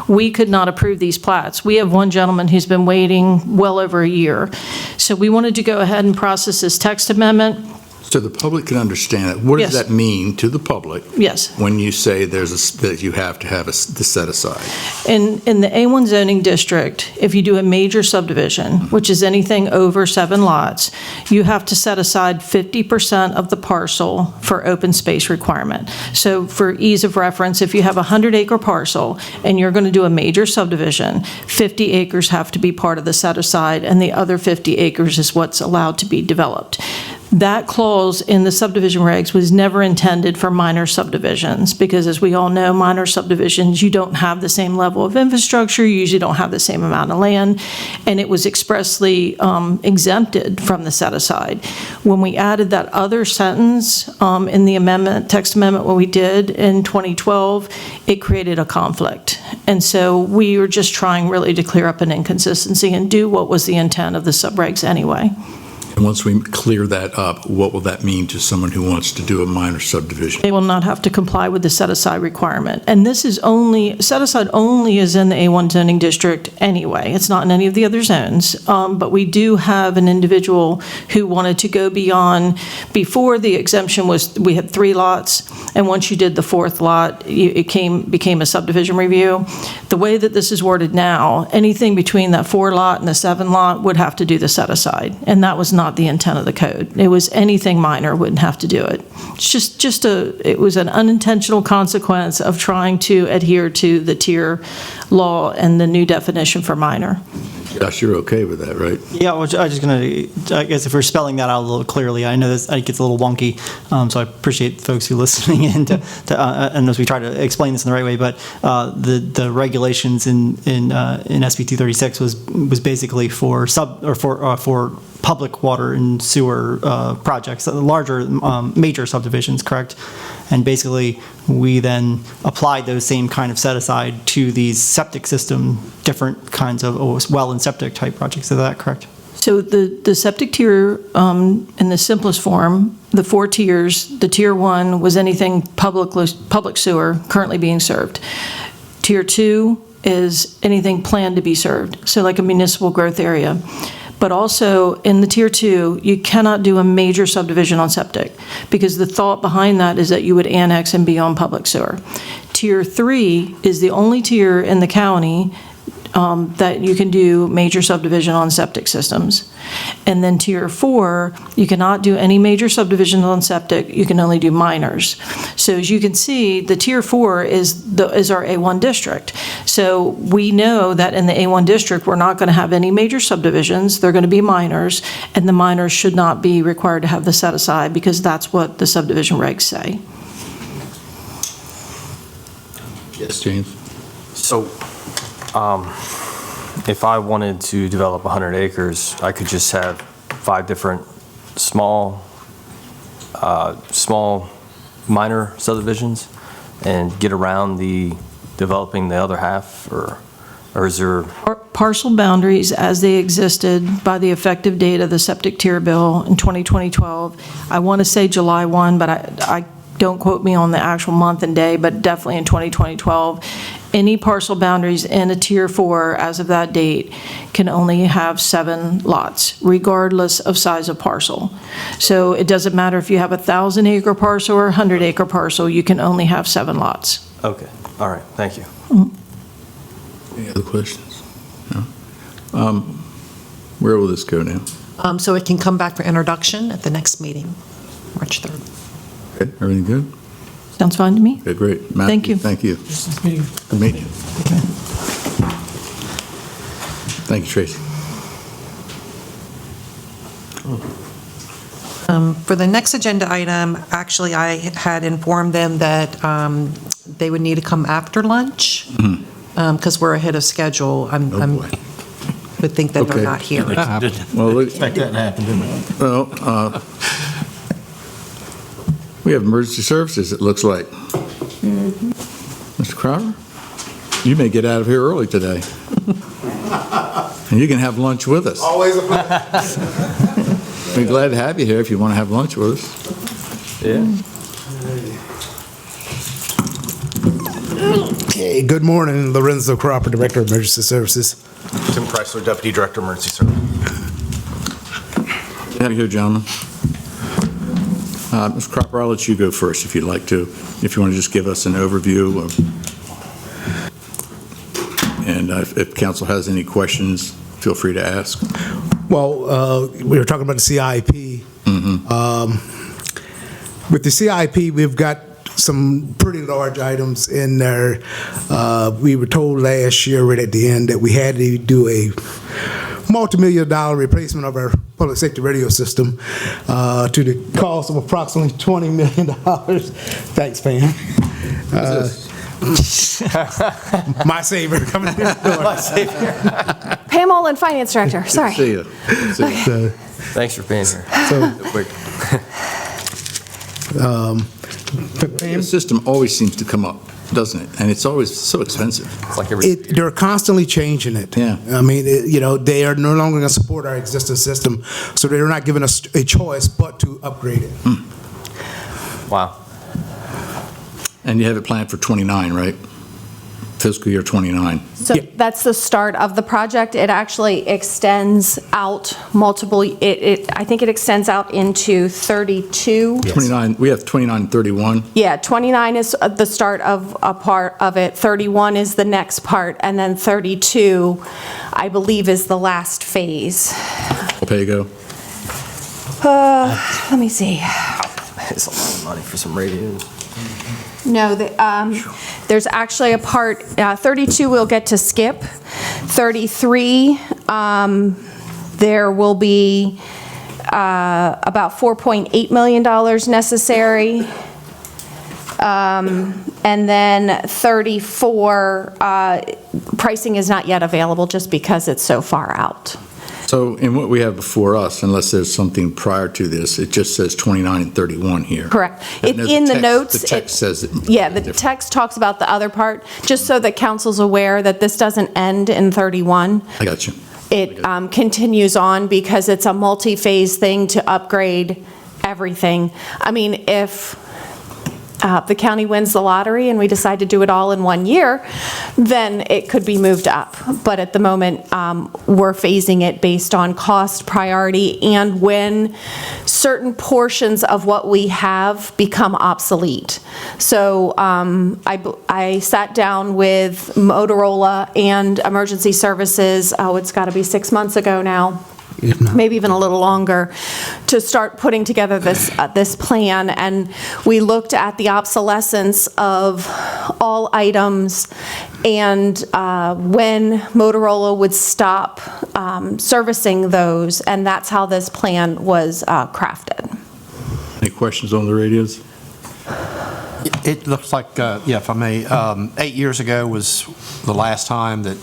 we could not approve these plats. We have one gentleman who's been waiting well over a year. So we wanted to go ahead and process this text amendment.
So the public can understand it. What does
Yes.
that mean to the public?
Yes.
When you say that you have to have the set aside?
In the A1 zoning district, if you do a major subdivision, which is anything over 7 lots, you have to set aside 50% of the parcel for open space requirement. So for ease of reference, if you have a 100-acre parcel and you're going to do a major subdivision, 50 acres have to be part of the set aside and the other 50 acres is what's allowed to be developed. That clause in the subdivision regs was never intended for minor subdivisions, because as we all know, minor subdivisions, you don't have the same level of infrastructure, you usually don't have the same amount of land, and it was expressly exempted from the set-aside. When we added that other sentence in the amendment, text amendment, what we did in 2012, it created a conflict. And so we were just trying really to clear up an inconsistency and do what was the intent of the subregs anyway.
And once we clear that up, what will that mean to someone who wants to do a minor subdivision?
They will not have to comply with the set-aside requirement. And this is only, set-aside only is in the A1 zoning district anyway. It's not in any of the other zones. But we do have an individual who wanted to go beyond, before the exemption was, we had 3 lots, and once you did the 4th lot, it became a subdivision review. The way that this is worded now, anything between that 4 lot and the 7 lot would have to do the set-aside, and that was not the intent of the code. It was anything minor wouldn't have to do it. It's it was an unintentional consequence of trying to adhere to the tier law and the new definition for minor.
Josh, you're okay with that, right?
Yeah, I was just going to, I guess if we're spelling that out a little clearly, I know this it gets a little wonky, so I appreciate folks who are listening in and as we try to explain this in the right way, but the regulations in SB 236 was basically for public water and sewer projects, larger, major subdivisions, correct? And basically, we then applied those same kind of set-aside to these septic system, different kinds of well and septic type projects. Is that correct?
So the septic tier, in the simplest form, the 4 tiers, the tier 1 was anything public sewer currently being served. Tier 2 is anything planned to be served, so like a municipal growth area. But also, in the Tier 2, you cannot do a major subdivision on septic, because the thought behind that is that you would annex and be on public sewer. Tier 3 is the only tier in the county that you can do major subdivision on septic systems. And then Tier 4, you cannot do any major subdivisions on septic, you can only do minors. So as you can see, the Tier 4 is our A1 district. So we know that in the A1 district, we're not going to have any major subdivisions, they're going to be minors, and the minors should not be required to have the set-aside, because that's what the subdivision regs say.
Yes, James?
So, if I wanted to develop 100 acres, I could just have 5 different small minor subdivisions and get around developing the other half, or is there?
Parcel boundaries as they existed by the effective date of the septic tier bill in 2012. I want to say July 1, but I don't quote me on the actual month and day, but definitely in 2012. Any parcel boundaries in a Tier 4 as of that date can only have 7 lots, regardless of size of parcel. So it doesn't matter if you have a 1,000-acre parcel or a 100-acre parcel, you can only have 7 lots.
Okay, all right, thank you.
Any other questions? No? Where will this go now?
So it can come back for introduction at the next meeting, March 3rd.
Okay, everything good?
Sounds fine to me.
Okay, great. Matthew,
Thank you.
Thank you. Good meeting you. Thank you, Tracy.
For the next agenda item, actually, I had informed them that they would need to come after lunch, because we're ahead of schedule. I would think that they're not here.
Well,
Expect that to happen, didn't we?
well, we have emergency services, it looks like. Mr. Crowder, you may get out of here early today. And you can have lunch with us.
Always a pleasure.
We're glad to have you here if you want to have lunch with us.
Yeah.
Okay, good morning. Lorenzo Cropper, Director of Emergency Services.
Tim Chrysler, Deputy Director, Emergency Services.
Have you here, gentlemen. Mr. Cropper, I'll let you go first if you'd like to. If you want to just give us an overview and if council has any questions, feel free to ask.
Well, we were talking about the CIP. With the CIP, we've got some pretty large items in there. We were told last year right at the end that we had to do a multi-million-dollar replacement of our public safety radio system to the cost of approximately $20 million. Thanks, Pam. My savior coming in the door.
My savior.
Pam Olin, Finance Director, sorry.
See you.
So,
Thanks for being here.
The system always seems to come up, doesn't it? And it's always so expensive.
It's like every.
they're constantly changing it.
Yeah.
I mean, they are no longer going to support our existing system, so they're not giving us a choice but to upgrade it.
Wow.
And you have it planned for 29, right? Fiscal year 29.
So that's the start of the project. It actually extends out multiple, I think it extends out into 32.
29, we have 29 and 31.
Yeah, 29 is the start of a part of it, 31 is the next part, and then 32, I believe, is the last phase.
Pago.
Let me see.
It's a lot of money for some radios.
No, there's actually a part, 32 we'll get to skip. 33, there will be about $4.8 million necessary. And then 34, pricing is not yet available just because it's so far out.
So in what we have before us, unless there's something prior to this, it just says 29 and 31 here.
Correct.
And
In the notes.
The text says it.
Yeah, the text talks about the other part, just so that council's aware that this doesn't end in 31.
I got you.
It continues on because it's a multi-phase thing to upgrade everything. I mean, if the county wins the lottery and we decide to do it all in 1 year, then it could be moved up. But at the moment, we're phasing it based on cost, priority, and when certain portions of what we have become obsolete. So I sat down with Motorola and Emergency Services, it's got to be 6 months ago now, maybe even a little longer, to start putting together this plan. And we looked at the obsolescence of all items and when Motorola would stop servicing those, and that's how this plan was crafted.
Any questions on the radios?
It looks like, if I may, 8 years ago was the last time that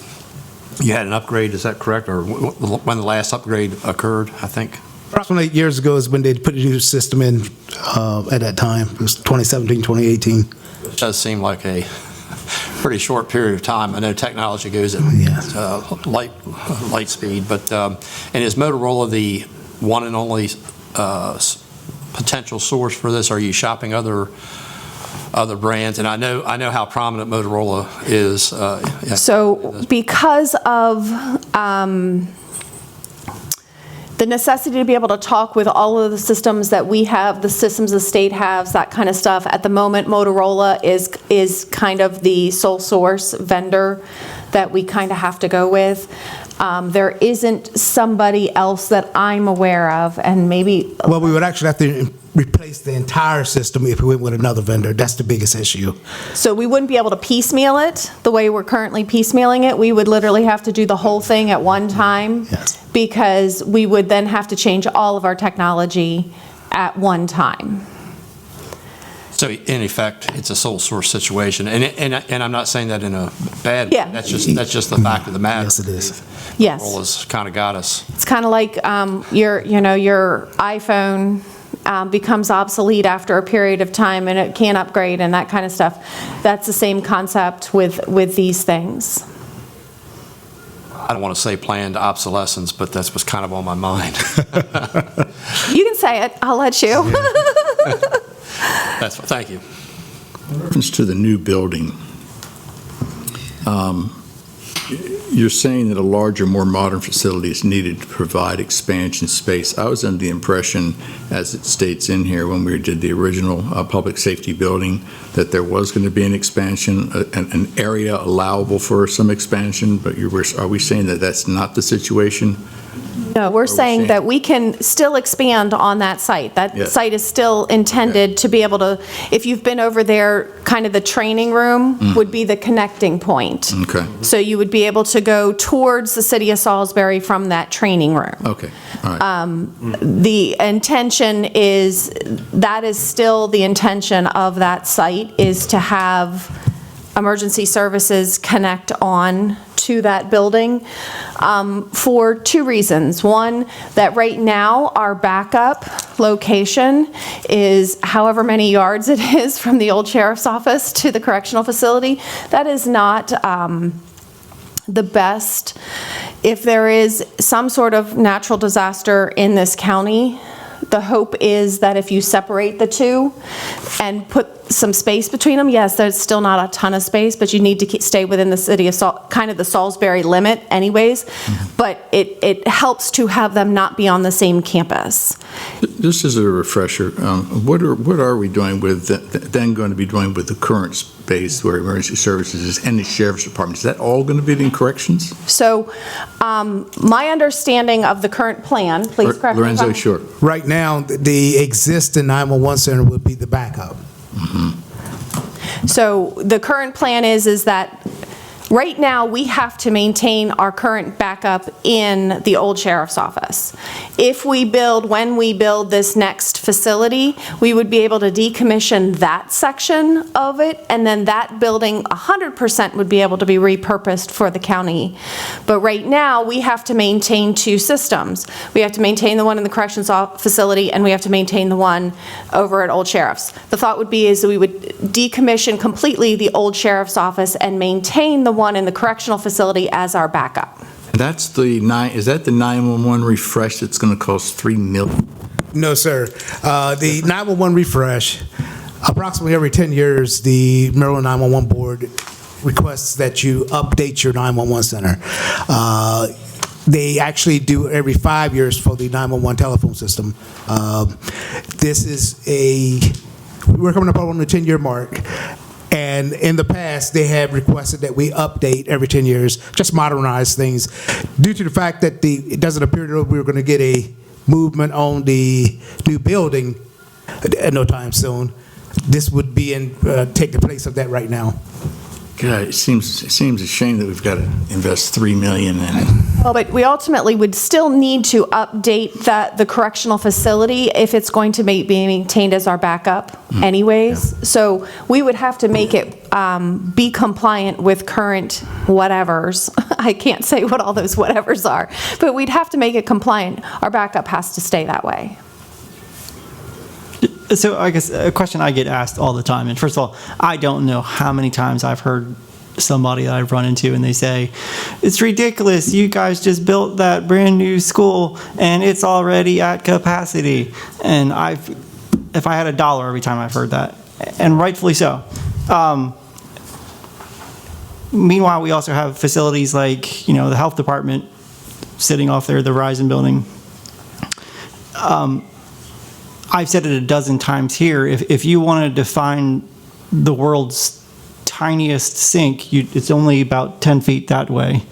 you had an upgrade, is that correct? Or when the last upgrade occurred, I think?
Approximately 8 years ago is when they put the new system in at that time. It was 2017, 2018.
It does seem like a pretty short period of time. I know technology goes at light speed, but and is Motorola the one and only potential source for this? Are you shopping other brands? And I know how prominent Motorola is.
So because of the necessity to be able to talk with all of the systems that we have, the systems the state has, that kind of stuff, at the moment Motorola is kind of the sole source vendor that we kind of have to go with. There isn't somebody else that I'm aware of, and maybe...
Well, we would actually have to replace the entire system if we went with another vendor. That's the biggest issue.
So we wouldn't be able to piecemeal it the way we're currently piecemealing it. We would literally have to do the whole thing at one time, because we would then have to change all of our technology at one time.
So in effect, it's a sole source situation, and I'm not saying that in a bad way.
Yeah.
That's just the fact of the matter.
Yes, it is.
Yes.
Motorola's kind of got us.
It's kind of like your iPhone becomes obsolete after a period of time and it can't upgrade and that kind of stuff. That's the same concept with these things.
I don't want to say planned obsolescence, but that's what's kind of on my mind.
You can say it. I'll let you.
Thank you.
In reference to the new building, you're saying that a larger, more modern facility is needed to provide expansion space. I was under the impression, as it states in here, when we did the original public safety building, that there was going to be an expansion, an area allowable for some expansion, but are we saying that that's not the situation?
No, we're saying that we can still expand on that site. That
Yes.
site is still intended to be able to, if you've been over there, kind of the training room would be the connecting point.
Okay,
So you would be able to go towards the city of Salisbury from that training room.
okay, all right.
The intention is, that is still the intention of that site, is to have emergency services connect on to that building for two reasons. One, that right now our backup location is however many yards it is from the old sheriff's office to the correctional facility. That is not the best. If there is some sort of natural disaster in this county, the hope is that if you separate the two and put some space between them, yes, there's still not a ton of space, but you need to stay within the city of kind of the Salisbury limit anyways, but it helps to have them not be on the same campus.
This is a refresher. What are we doing with, then going to be doing with the current space where emergency services is and the sheriff's department? Is that all going to be in corrections?
So my understanding of the current plan, please correct me if
Lorenzo,
I'm-
sure.
Right now, the existing 911 center would be the backup.
So the current plan is that right now, we have to maintain our current backup in the old sheriff's office. When we build this next facility, we would be able to decommission that section of it, and then that building 100% would be able to be repurposed for the county. But right now, we have to maintain two systems. We have to maintain the one in the corrections facility, and we have to maintain the one over at Old Sheriff's. The thought would be is that we would decommission completely the old sheriff's office and maintain the one in the correctional facility as our backup.
That's is that the 911 refresh that's going to cost $3 million?
No, sir. The 911 refresh, approximately every 10 years, the Maryland 911 Board requests that you update your 911 center. They actually do every 5 years for the 911 telephone system. We're coming up on the 10-year mark. And in the past, they have requested that we update every 10 years, just modernize things. Due to the fact that it doesn't appear that we're going to get a movement on the new building at no time soon, this would be take the place of that right now.
God, it seems a shame that we've got to invest $3 million in it.
Well, but we ultimately would still need to update the correctional facility if it's going to be maintained as our backup anyways. So we would have to make it be compliant with current whatevers. I can't say what all those whatevers are, but we'd have to make it compliant. Our backup has to stay that way.
So I guess a question I get asked all the time, and first of all, I don't know how many times I've heard somebody that I've run into and they say, it's ridiculous, you guys just built that brand new school and it's already at capacity. And if I had a dollar every time I've heard that, and rightfully so. Meanwhile, we also have facilities like, the health department sitting off there, the Verizon building. I've said it a dozen times here, if you wanted to find the world's tiniest sink, it's only about 10 feet that way.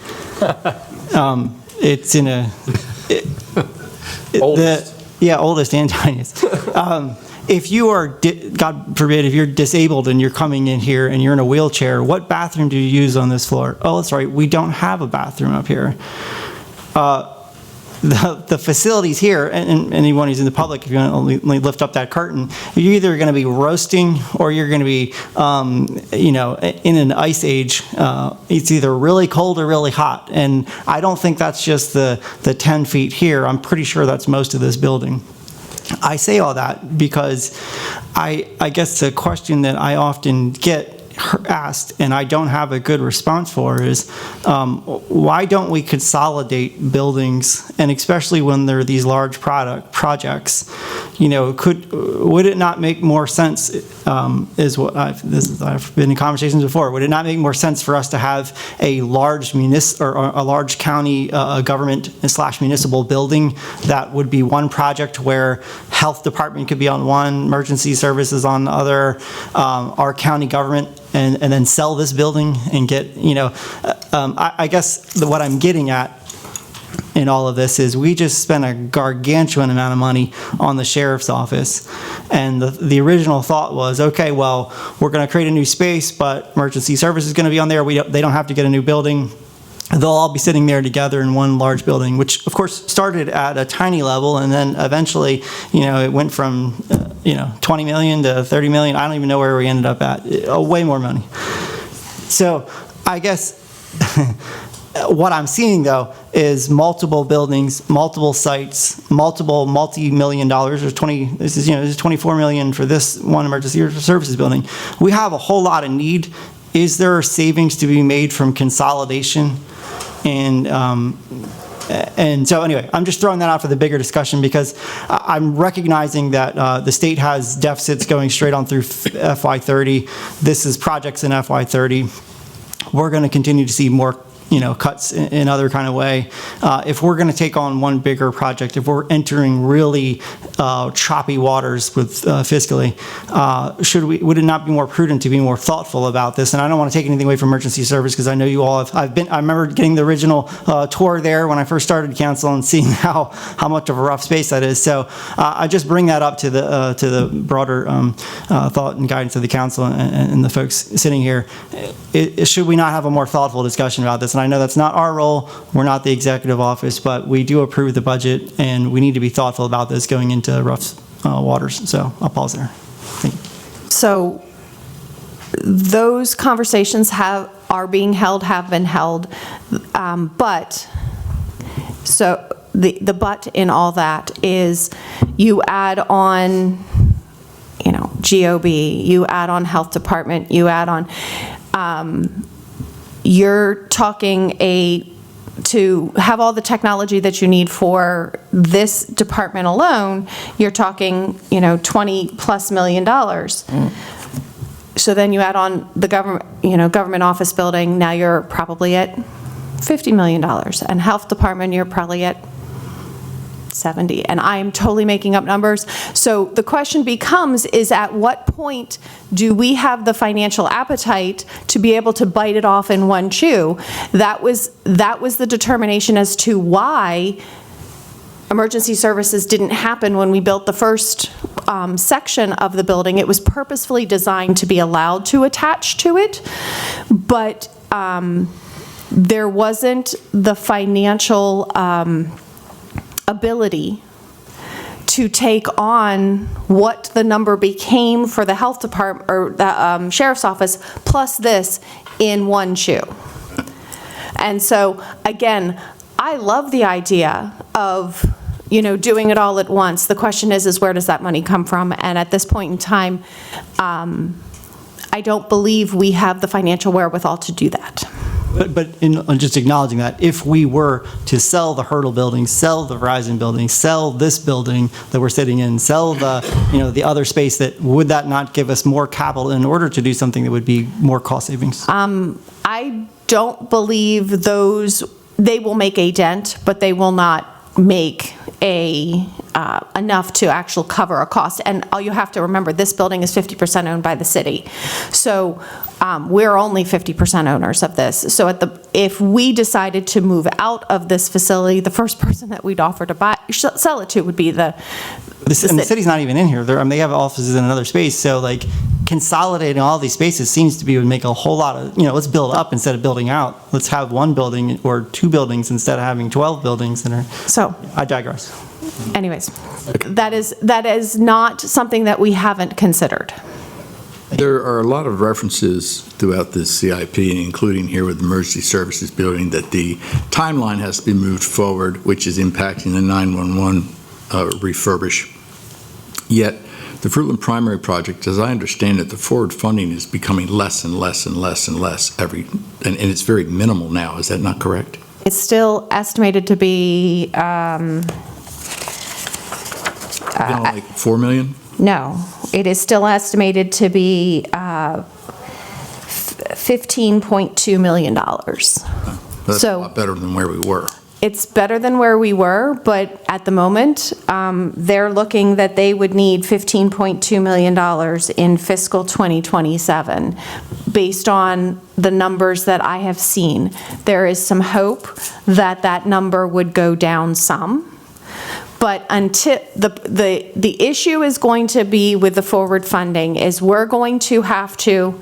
It's in oldest. Oldest and tiniest. If you are, God forbid, if you're disabled and you're coming in here and you're in a wheelchair, what bathroom do you use on this floor? Oh, that's right, we don't have a bathroom up here. The facilities here, and anyone who's in the public, if you want to only lift up that curtain, you're either going to be roasting or you're going to be, in an ice age. It's either really cold or really hot. And I don't think that's just the 10 feet here. I'm pretty sure that's most of this building. I say all that because I guess the question that I often get asked, and I don't have a good response for, is why don't we consolidate buildings, and especially when there are these large projects, would it not make more sense, I've been in conversations before, would it not make more sense for us to have a large county government / municipal building that would be one project where health department could be on one, emergency services on the other, our county government, and then sell this building and get, I guess what I'm getting at, in all of this is we just spent a gargantuan amount of money on the sheriff's office. And the original thought was, okay, well, we're going to create a new space, but emergency service is going to be on there. They don't have to get a new building. They'll all be sitting there together in one large building, which of course started at a tiny level, and then eventually, it went from, 20 million to 30 million. I don't even know where we ended up at. Way more money. So I guess what I'm seeing though is multiple buildings, multiple sites, multiple multi-million dollars. This is 24 million for this one emergency services building. We have a whole lot of need. Is there savings to be made from consolidation? And so anyway, I'm just throwing that out for the bigger discussion because I'm recognizing that the state has deficits going straight on through FY30. This is projects in FY30. We're going to continue to see more cuts in other kind of way. If we're going to take on one bigger project, if we're entering really choppy waters with fiscally, would it not be more prudent to be more thoughtful about this? And I don't want to take anything away from emergency service because I know you all have. I remember getting the original tour there when I first started council and seeing how much of a rough space that is. So I just bring that up to the broader thought and guidance of the council and the folks sitting here. Should we not have a more thoughtful discussion about this? And I know that's not our role. We're not the executive office, but we do approve the budget, and we need to be thoughtful about this going into rough waters. So I'll pause there. Thank you.
So those conversations have been held, but so the but in all that is you add on, GOB, you add on health department, you add on. You're talking to have all the technology that you need for this department alone, you're talking, $20+ million. So then you add on the government office building, now you're probably at $50 million. And health department, you're probably at 70. And I'm totally making up numbers. So the question becomes, is at what point do we have the financial appetite to be able to bite it off in one chew? That was the determination as to why emergency services didn't happen when we built the first section of the building. It was purposefully designed to be allowed to attach to it, but there wasn't the financial ability to take on what the number became for the health department or the sheriff's office plus this in one chew. And so again, I love the idea of doing it all at once. The question is where does that money come from? And at this point in time, I don't believe we have the financial wherewithal to do that.
But in just acknowledging that, if we were to sell the Hurdle building, sell the Verizon building, sell this building that we're sitting in, sell the other space, would that not give us more capital in order to do something that would be more cost savings?
I don't believe they will make a dent, but they will not make enough to actually cover a cost. And all you have to remember, this building is 50% owned by the city. So we're only 50% owners of this. So if we decided to move out of this facility, the first person that we'd offer to sell it to would be the
And the city's not even in here. They have offices in another space. So consolidating all these spaces seems to would make a whole lot of, let's build up instead of building out. Let's have one building or two buildings instead of having 12 buildings that are.
So
I digress.
Anyways, that is not something that we haven't considered.
There are a lot of references throughout this CIP, including here with the emergency services building, that the timeline has to be moved forward, which is impacting the 911 refurbish. Yet, the Fruitland Primary Project, as I understand it, the forward funding is becoming less and less and less and less and it's very minimal now. Is that not correct?
It's still estimated to be
like $4 million?
No, it is still estimated to be $15.2 million.
That's a lot better than where we were.
It's better than where we were, but at the moment, they're looking that they would need $15.2 million in fiscal 2027, based on the numbers that I have seen. There is some hope that that number would go down some. But until, the issue is going to be with the forward funding is we're going to have to,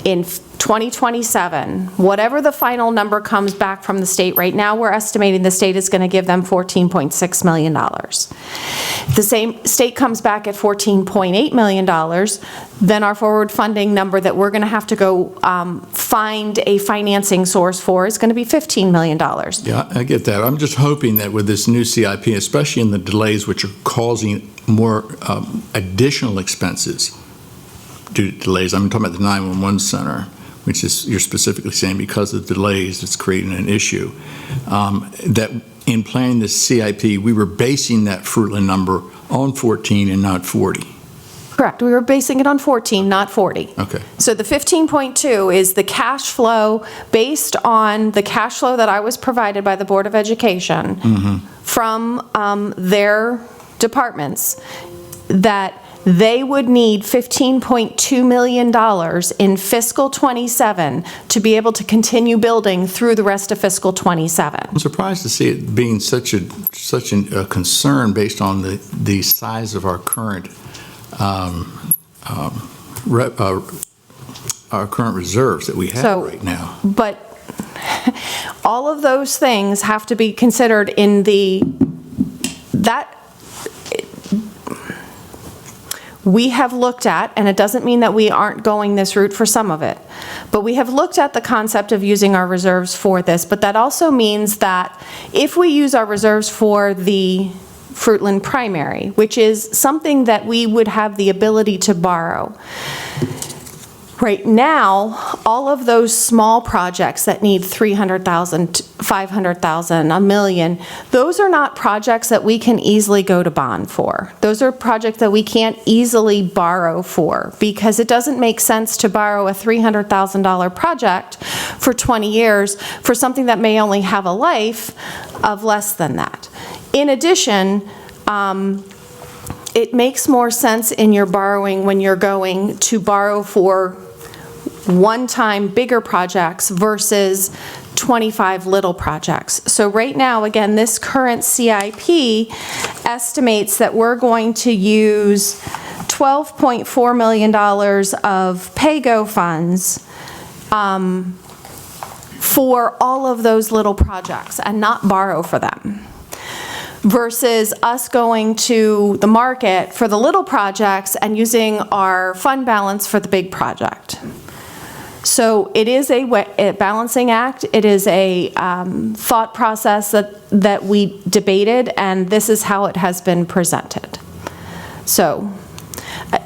in 2027, whatever the final number comes back from the state, right now we're estimating the state is going to give them $14.6 million. The same state comes back at $14.8 million, then our forward funding number that we're going to have to go find a financing source for is going to be $15 million.
Yeah, I get that. I'm just hoping that with this new CIP, especially in the delays which are causing more additional expenses due to delays, I'm talking about the 911 center, which is, you're specifically saying because of the delays, it's creating an issue, that in planning this CIP, we were basing that Fruitland number on 14 and not 40.
Correct. We were basing it on 14, not 40.
Okay.
So the 15.2 is the cash flow based on the cash flow that I was provided by the Board of Education from their departments, that they would need $15.2 million in fiscal '27 to be able to continue building through the rest of fiscal '27.
I'm surprised to see it being such a concern based on the size of our current our current reserves that we have right now.
But all of those things have to be considered in that we have looked at, and it doesn't mean that we aren't going this route for some of it, but we have looked at the concept of using our reserves for this, but that also means that if we use our reserves for the Fruitland primary, which is something that we would have the ability to borrow. Right now, all of those small projects that need $300,000, $500,000, $1 million, those are not projects that we can easily go to bond for. Those are projects that we can't easily borrow for because it doesn't make sense to borrow a $300,000 project for 20 years for something that may only have a life of less than that. In addition, it makes more sense in your borrowing when you're going to borrow for one-time bigger projects versus 25 little projects. So right now, again, this current CIP estimates that we're going to use $12.4 million of PAYGO funds for all of those little projects and not borrow for them, versus us going to the market for the little projects and using our fund balance for the big project. So it is a balancing act. It is a thought process that we debated, and this is how it has been presented. So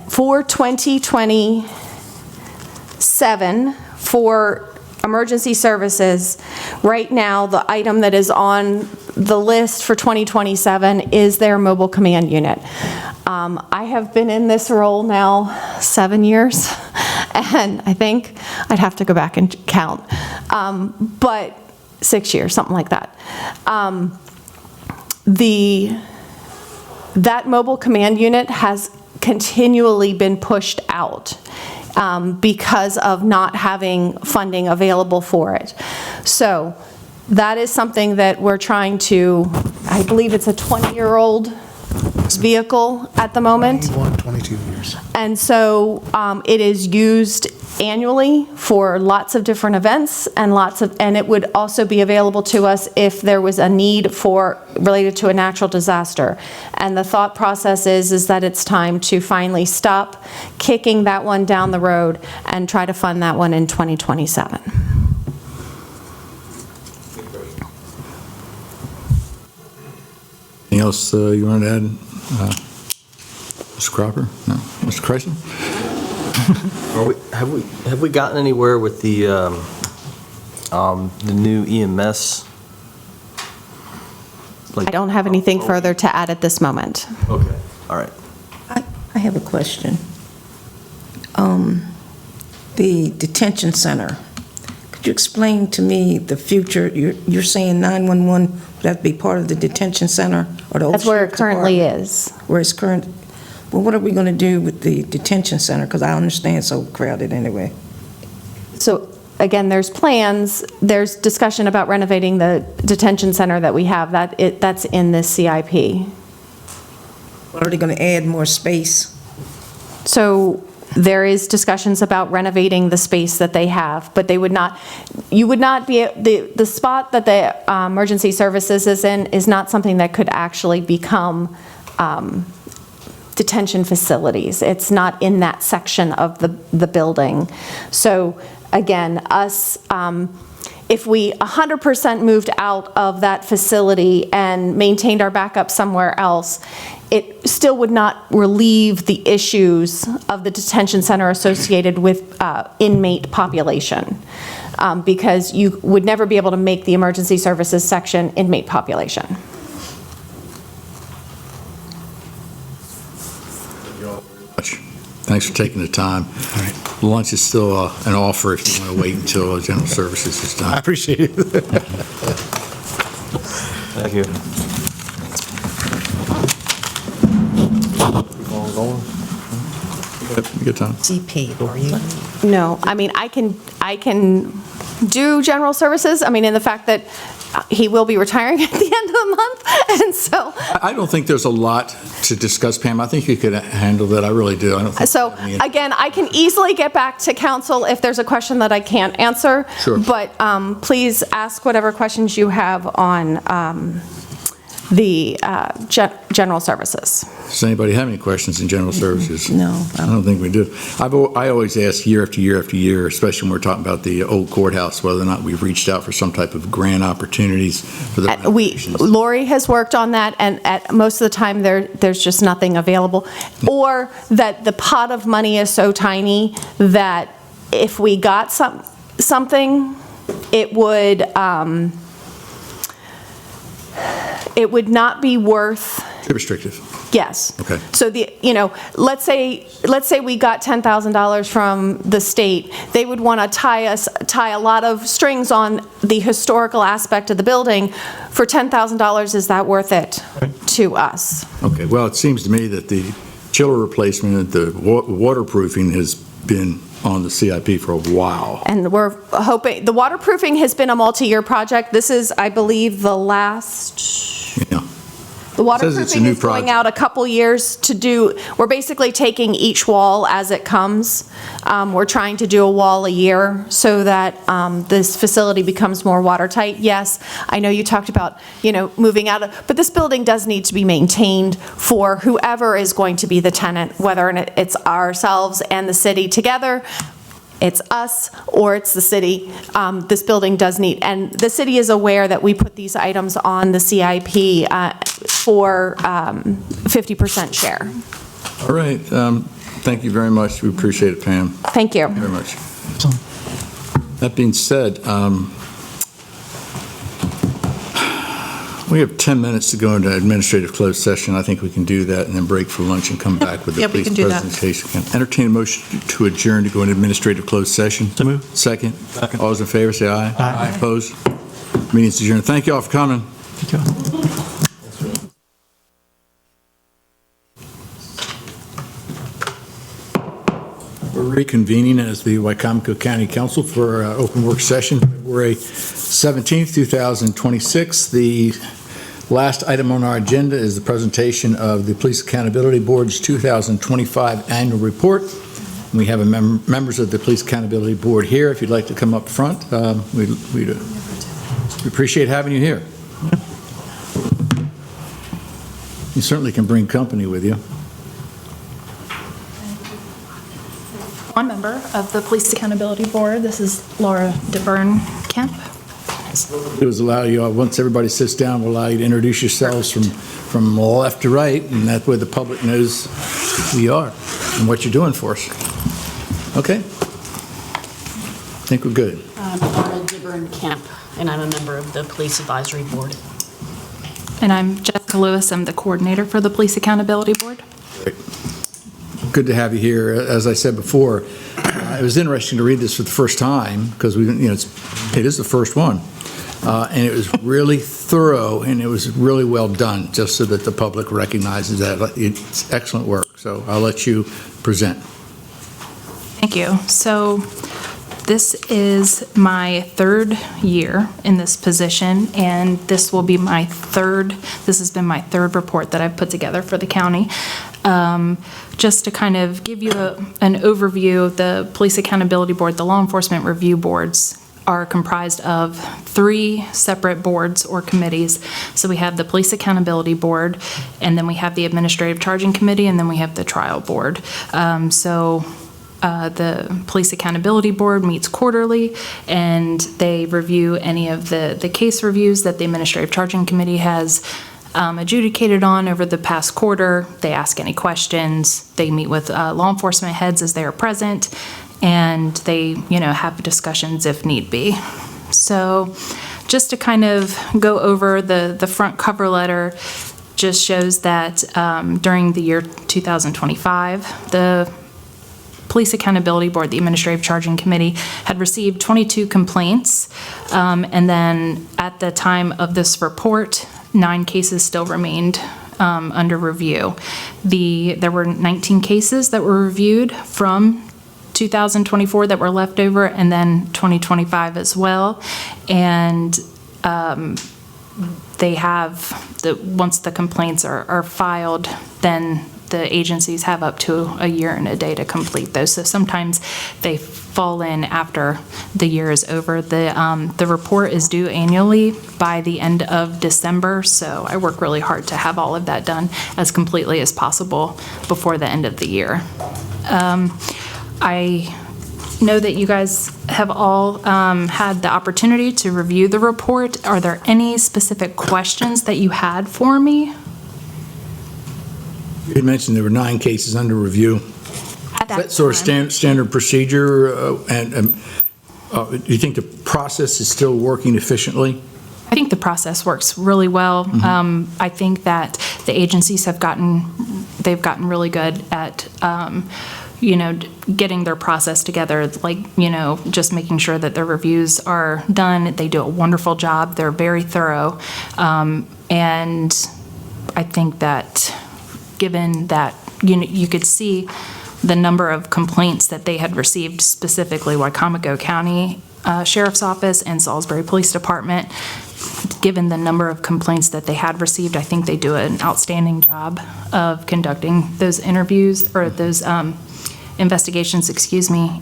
for 2027, for emergency services, right now, the item that is on the list for 2027 is their mobile command unit. I have been in this role now 7 years, and I think I'd have to go back and count, but 6 years, something like that. That mobile command unit has continually been pushed out because of not having funding available for it. So that is something that we're trying to, I believe it's a 20-year-old vehicle at the moment.
22 years.
And so it is used annually for lots of different events and it would also be available to us if there was a need related to a natural disaster. And the thought process is that it's time to finally stop kicking that one down the road and try to fund that one in 2027.
Anything else you want to add, Mr. Cropper? No, Mr. Chrysler?
Have we gotten anywhere with the new EMS?
I don't have anything further to add at this moment.
Okay, all right.
I have a question. The detention center, could you explain to me the future? You're saying 911 would have to be part of the detention center? Or the old
That's where it
sheriff's
currently
department?
is.
Where it's current, well, what are we going to do with the detention center? Because I understand it's so crowded anyway.
So again, there's plans, there's discussion about renovating the detention center that we have, that's in this CIP.
Are they going to add more space?
So there is discussions about renovating the space that they have, but they would not, you would not be, the spot that the emergency services is in is not something that could actually become detention facilities. It's not in that section of the building. So again, if we 100% moved out of that facility and maintained our backup somewhere else, it still would not relieve the issues of the detention center associated with inmate population, because you would never be able to make the emergency services section inmate population.
Thanks for taking the time. Lunch is still an offer if you want to wait until general services is done.
I appreciate it.
Thank you.
Good time.
CP, are you?
No, I mean, I can do general services, I mean, in the fact that he will be retiring at the end of the month, and so.
I don't think there's a lot to discuss, Pam. I think you could handle that. I really do. I don't think.
So, again, I can easily get back to council if there's a question that I can't answer.
Sure.
But please ask whatever questions you have on the general services.
Does anybody have any questions in general services?
No.
I don't think we do. I always ask year after year after year, especially when we're talking about the old courthouse, whether or not we've reached out for some type of grant opportunities for the renovations.
Lori has worked on that, and at most of the time, there's just nothing available. Or that the pot of money is so tiny that if we got something, it would not be worth.
Too restrictive.
Yes.
Okay.
So let's say we got $10,000 from the state, they would want to tie a lot of strings on the historical aspect of the building. For $10,000, is that worth it to us?
Okay, well, it seems to me that the chiller replacement, the waterproofing has been on the CIP for a while.
And we're hoping, the waterproofing has been a multi-year project. This is, I believe, the last.
Yeah.
The
Says it's a
waterproofing
new
is going
project.
out a couple years to do, we're basically taking each wall as it comes. We're trying to do a wall a year so that this facility becomes more watertight. Yes, I know you talked about, moving out of, but this building does need to be maintained for whoever is going to be the tenant, whether it's ourselves and the city together, it's us, or it's the city. This building does need, and the city is aware that we put these items on the CIP for 50% share.
All right, thank you very much. We appreciate it, Pam.
Thank you.
Very much. That being said, we have 10 minutes to go into administrative closed session. I think we can do that and then break for lunch and come back with the
Yep, we
police
can do that.
presentation. Entertain a motion to adjourn to go into administrative closed session.
So moved.
Second. All those in favor, say aye. Aye. Opposed? Meeting's adjourned. Thank you all for coming.
Thank you.
We're reconvening as the Wicomico County Council for open work session, February 17th, 2026. The last item on our agenda is the presentation of the Police Accountability Board's 2025 annual report. We have members of the Police Accountability Board here. If you'd like to come up front, we'd appreciate having you here. You certainly can bring company with you.
One member of the Police Accountability Board. This is Laura DeBern Kemp.
It was allow you, once everybody sits down, we'll allow you to introduce yourselves from left to right, and that way the public knows who you are and what you're doing for us. Okay? I think we're good.
I'm Laura DeBern Kemp, and I'm a member of the Police Advisory Board.
And I'm Jessica Lewis. I'm the coordinator for the Police Accountability Board.
Great. Good to have you here. As I said before, it was interesting to read this for the first time because it is the first one. And it was really thorough and it was really well done, just so that the public recognizes that. It's excellent work. So I'll let you present.
Thank you. So This is my third year in this position, and this has been my third report that I've put together for the county. Just to kind of give you an overview, the Police Accountability Board, the Law Enforcement Review Boards are comprised of 3 separate boards or committees. So we have the Police Accountability Board, and then we have the Administrative Charging Committee, and then we have the Trial Board. The Police Accountability Board meets quarterly, and they review any of the case reviews that the Administrative Charging Committee has adjudicated on over the past quarter. They ask any questions. They meet with law enforcement heads as they are present, and they, have discussions if need be. So just to kind of go over the front cover letter, just shows that during the year 2025, the Police Accountability Board, the Administrative Charging Committee, had received 22 complaints, and then at the time of this report, 9 cases still remained under review. There were 19 cases that were reviewed from 2024 that were left over, and then 2025 as well. And they have, once the complaints are filed, then the agencies have up to a year and a day to complete those. So sometimes they fall in after the year is over. The report is due annually by the end of December, so I work really hard to have all of that done as completely as possible before the end of the year. I know that you guys have all had the opportunity to review the report. Are there any specific questions that you had for me?
You had mentioned there were 9 cases under review.
At that
Is that sort
time.
of standard procedure, and do you think the process is still working efficiently?
I think the process works really well. I think that the agencies have gotten really good at, getting their process together, just making sure that their reviews are done. They do a wonderful job. They're very thorough. And I think that given that, you could see the number of complaints that they had received, specifically Wicomico County Sheriff's Office and Salisbury Police Department, given the number of complaints that they had received, I think they do an outstanding job of conducting those interviews, or those investigations,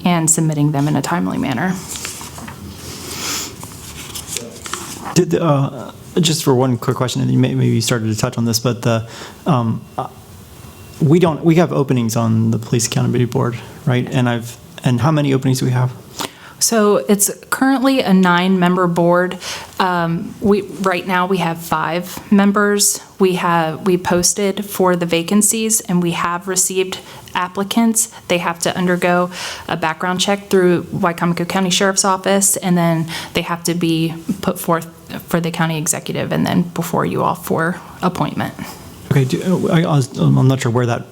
and submitting them in a timely manner.
Just for one quick question, and you maybe you started to touch on this, but we have openings on the Police Accountability Board, right? And how many openings do we have?
So it's currently a 9-member board. Right now we have 5 members. We posted for the vacancies, and we have received applicants. They have to undergo a background check through Wicomico County Sheriff's Office, and then they have to be put forth for the county executive, and then before you all for appointment.
Okay, I'm not sure where that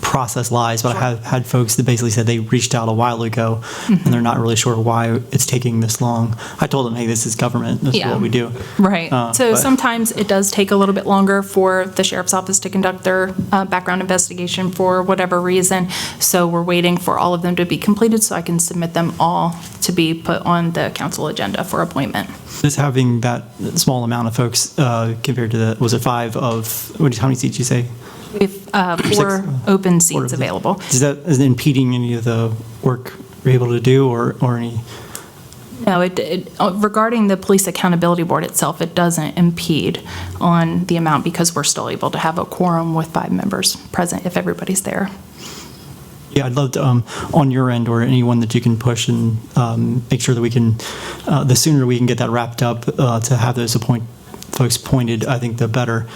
process lies, but I have had folks that basically said they reached out a while ago, and they're not really sure why it's taking this long. I told them, hey, this is government, this is what we do.
Right. So sometimes it does take a little bit longer for the Sheriff's Office to conduct their background investigation for whatever reason. So we're waiting for all of them to be completed so I can submit them all to be put on the council agenda for appointment.
Just having that small amount of folks compared to was it 5 of, how many seats you say?
We have 4 open seats available.
Is that impeding any of the work you're able to do, or any?
No, regarding the Police Accountability Board itself, it doesn't impede on the amount, because we're still able to have a quorum with 5 members present if everybody's there.
Yeah, I'd love to, on your end, or anyone that you can push and make sure that we can, the sooner we can get that wrapped up, to have those folks appointed, I think the better.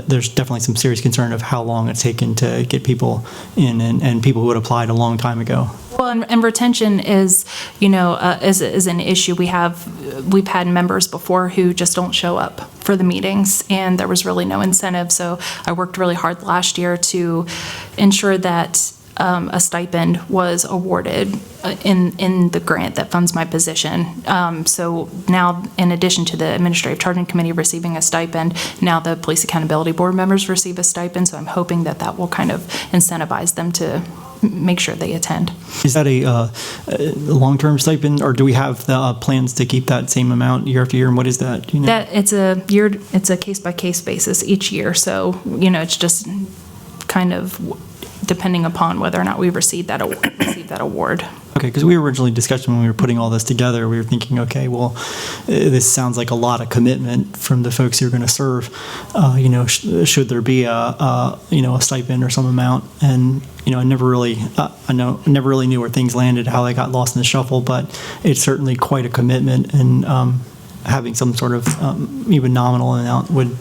There's definitely some serious concern of how long it's taken to get people in, and people who had applied a long time ago.
Well, and retention is, is an issue. We've had members before who just don't show up for the meetings, and there was really no incentive. So I worked really hard last year to ensure that a stipend was awarded in the grant that funds my position. So now, in addition to the Administrative Charging Committee receiving a stipend, now the Police Accountability Board members receive a stipend. So I'm hoping that will kind of incentivize them to make sure they attend.
Is that a long-term stipend, or do we have the plans to keep that same amount year after year? And what is that? Do you know?
That it's a case-by-case basis each year. So, it's just kind of depending upon whether or not we receive that award.
Okay, because we were originally discussing when we were putting all this together, we were thinking, okay, well, this sounds like a lot of commitment from the folks who are going to serve. Should there be a stipend or some amount? And I never really knew where things landed, how they got lost in the shuffle. But it's certainly quite a commitment, and having some sort of even nominal amount would,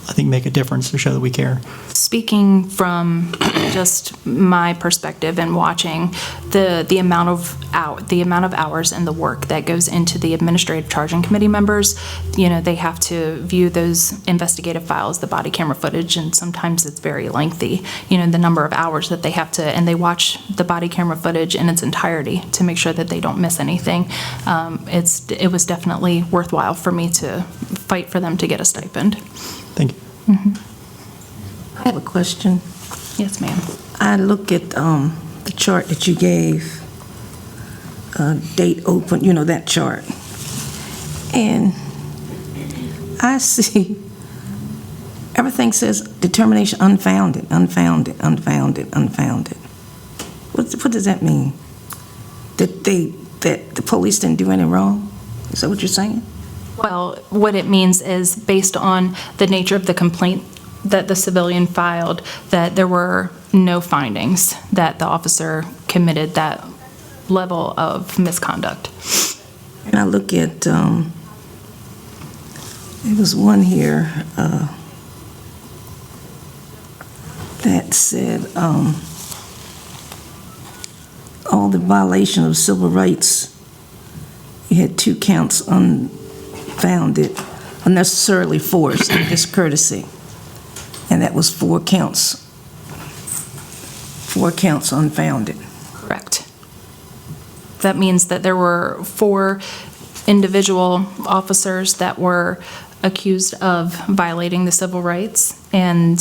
I think, make a difference to show that we care.
Speaking from just my perspective and watching the amount of hours and the work that goes into the administrative charging committee members, they have to view those investigative files, the body camera footage, and sometimes it's very lengthy. The number of hours that they have to, and they watch the body camera footage in its entirety to make sure that they don't miss anything. It was definitely worthwhile for me to fight for them to get a stipend.
Thank you.
Mm-hmm.
I have a question.
Yes, ma'am.
I look at the chart that you gave, date open, that chart. And I see everything says determination unfounded, unfounded, unfounded, unfounded. What does that mean? That the police didn't do anything wrong? Is that what you're saying?
Well, what it means is based on the nature of the complaint that the civilian filed, that there were no findings that the officer committed that level of misconduct.
And I look at, there was one here that said all the violation of civil rights, you had 2 counts unfounded, unnecessarily forced, and discourtesy. And that was 4 counts. 4 counts unfounded.
Correct. That means that there were 4 individual officers that were accused of violating the civil rights, and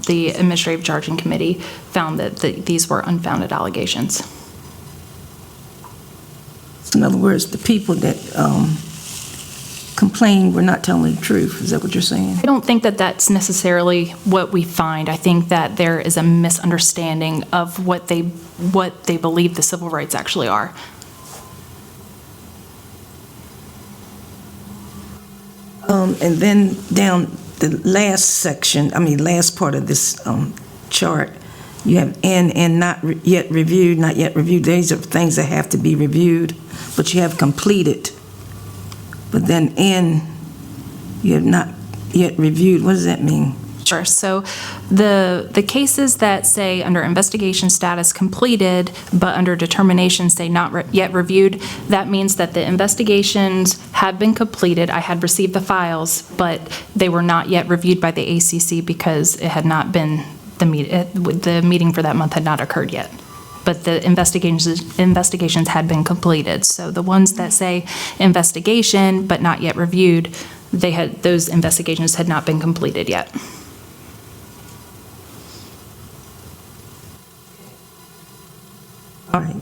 the Administrative Charging Committee found that these were unfounded allegations.
So in other words, the people that complained were not telling the truth. Is that what you're saying?
I don't think that that's necessarily what we find. I think that there is a misunderstanding of what they believe the civil rights actually are.
And then down the last part of this chart, you have and not yet reviewed, not yet reviewed. These are things that have to be reviewed, but you have completed. But then you have not yet reviewed. What does that mean?
Sure. So the cases that say under investigation status completed, but under determination say not yet reviewed, that means that the investigations have been completed. I had received the files, but they were not yet reviewed by the ACC because it had not been the meeting for that month had not occurred yet. But the investigations had been completed. So the ones that say investigation but not yet reviewed, those investigations had not been completed yet.
All right.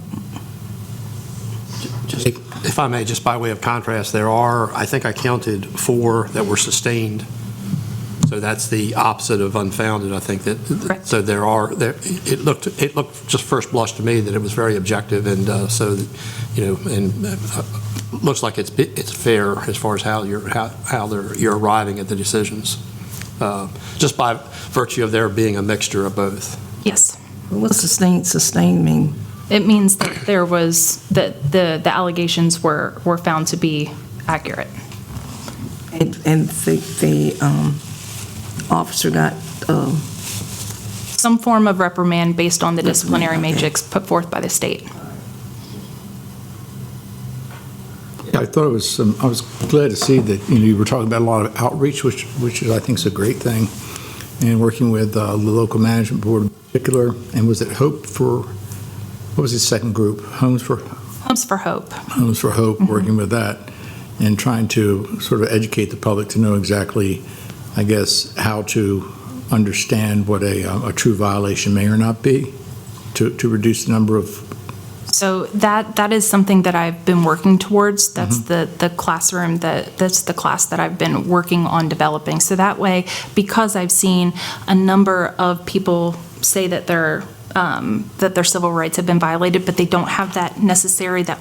Just, if I may, just by way of contrast, there are, I think I counted 4 that were sustained. So that's the opposite of unfounded. I think that.
Correct.
So it looked just first blush to me that it was very objective, and looks like it's fair as far as how you're arriving at the decisions, just by virtue of there being a mixture of both.
Yes.
What's sustained mean?
It means that the allegations were found to be accurate.
And the officer got
some form of reprimand based on the disciplinary matrix put forth by the state.
Yeah, I thought it was. I was glad to see that you were talking about a lot of outreach, which I think is a great thing, and working with the local management board in particular. And was it Hope for? What was his second group? Homes for Hope. Homes for Hope.
Mm-hmm.
Working with that and trying to sort of educate the public to know exactly, I guess, how to understand what a true violation may or not be. to reduce the number of?
So that is something that I've been working towards. That's the classroom, that's the class that I've been working on developing. So that way, because I've seen a number of people say that their civil rights have been violated, but they don't have that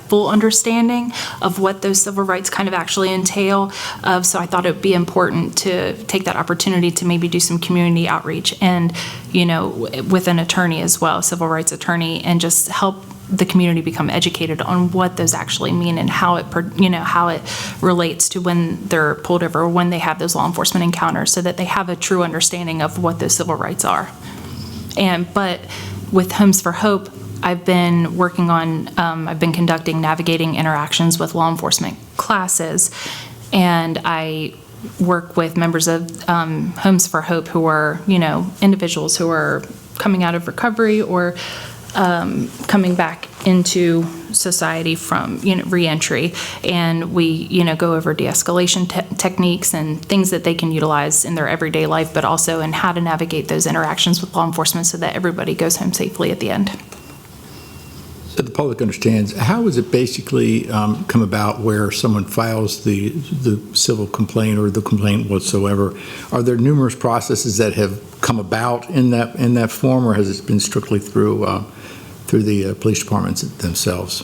full understanding of what those civil rights kind of actually entail. So I thought it would be important to take that opportunity to maybe do some community outreach and, with an attorney as well, a civil rights attorney, and just help the community become educated on what those actually mean and how it relates to when they're pulled over or when they have those law enforcement encounters, so that they have a true understanding of what those civil rights are. But with Homes for Hope, I've been working on, I've been conducting navigating interactions with law enforcement classes, and I work with members of Homes for Hope who are, individuals who are coming out of recovery or coming back into society from reentry, and we go over de-escalation techniques and things that they can utilize in their everyday life, but also in how to navigate those interactions with law enforcement so that everybody goes home safely at the end.
So the public understands, how is it basically come about where someone files the civil complaint or the complaint whatsoever? Are there numerous processes that have come about in that form, or has it been strictly through the police departments themselves?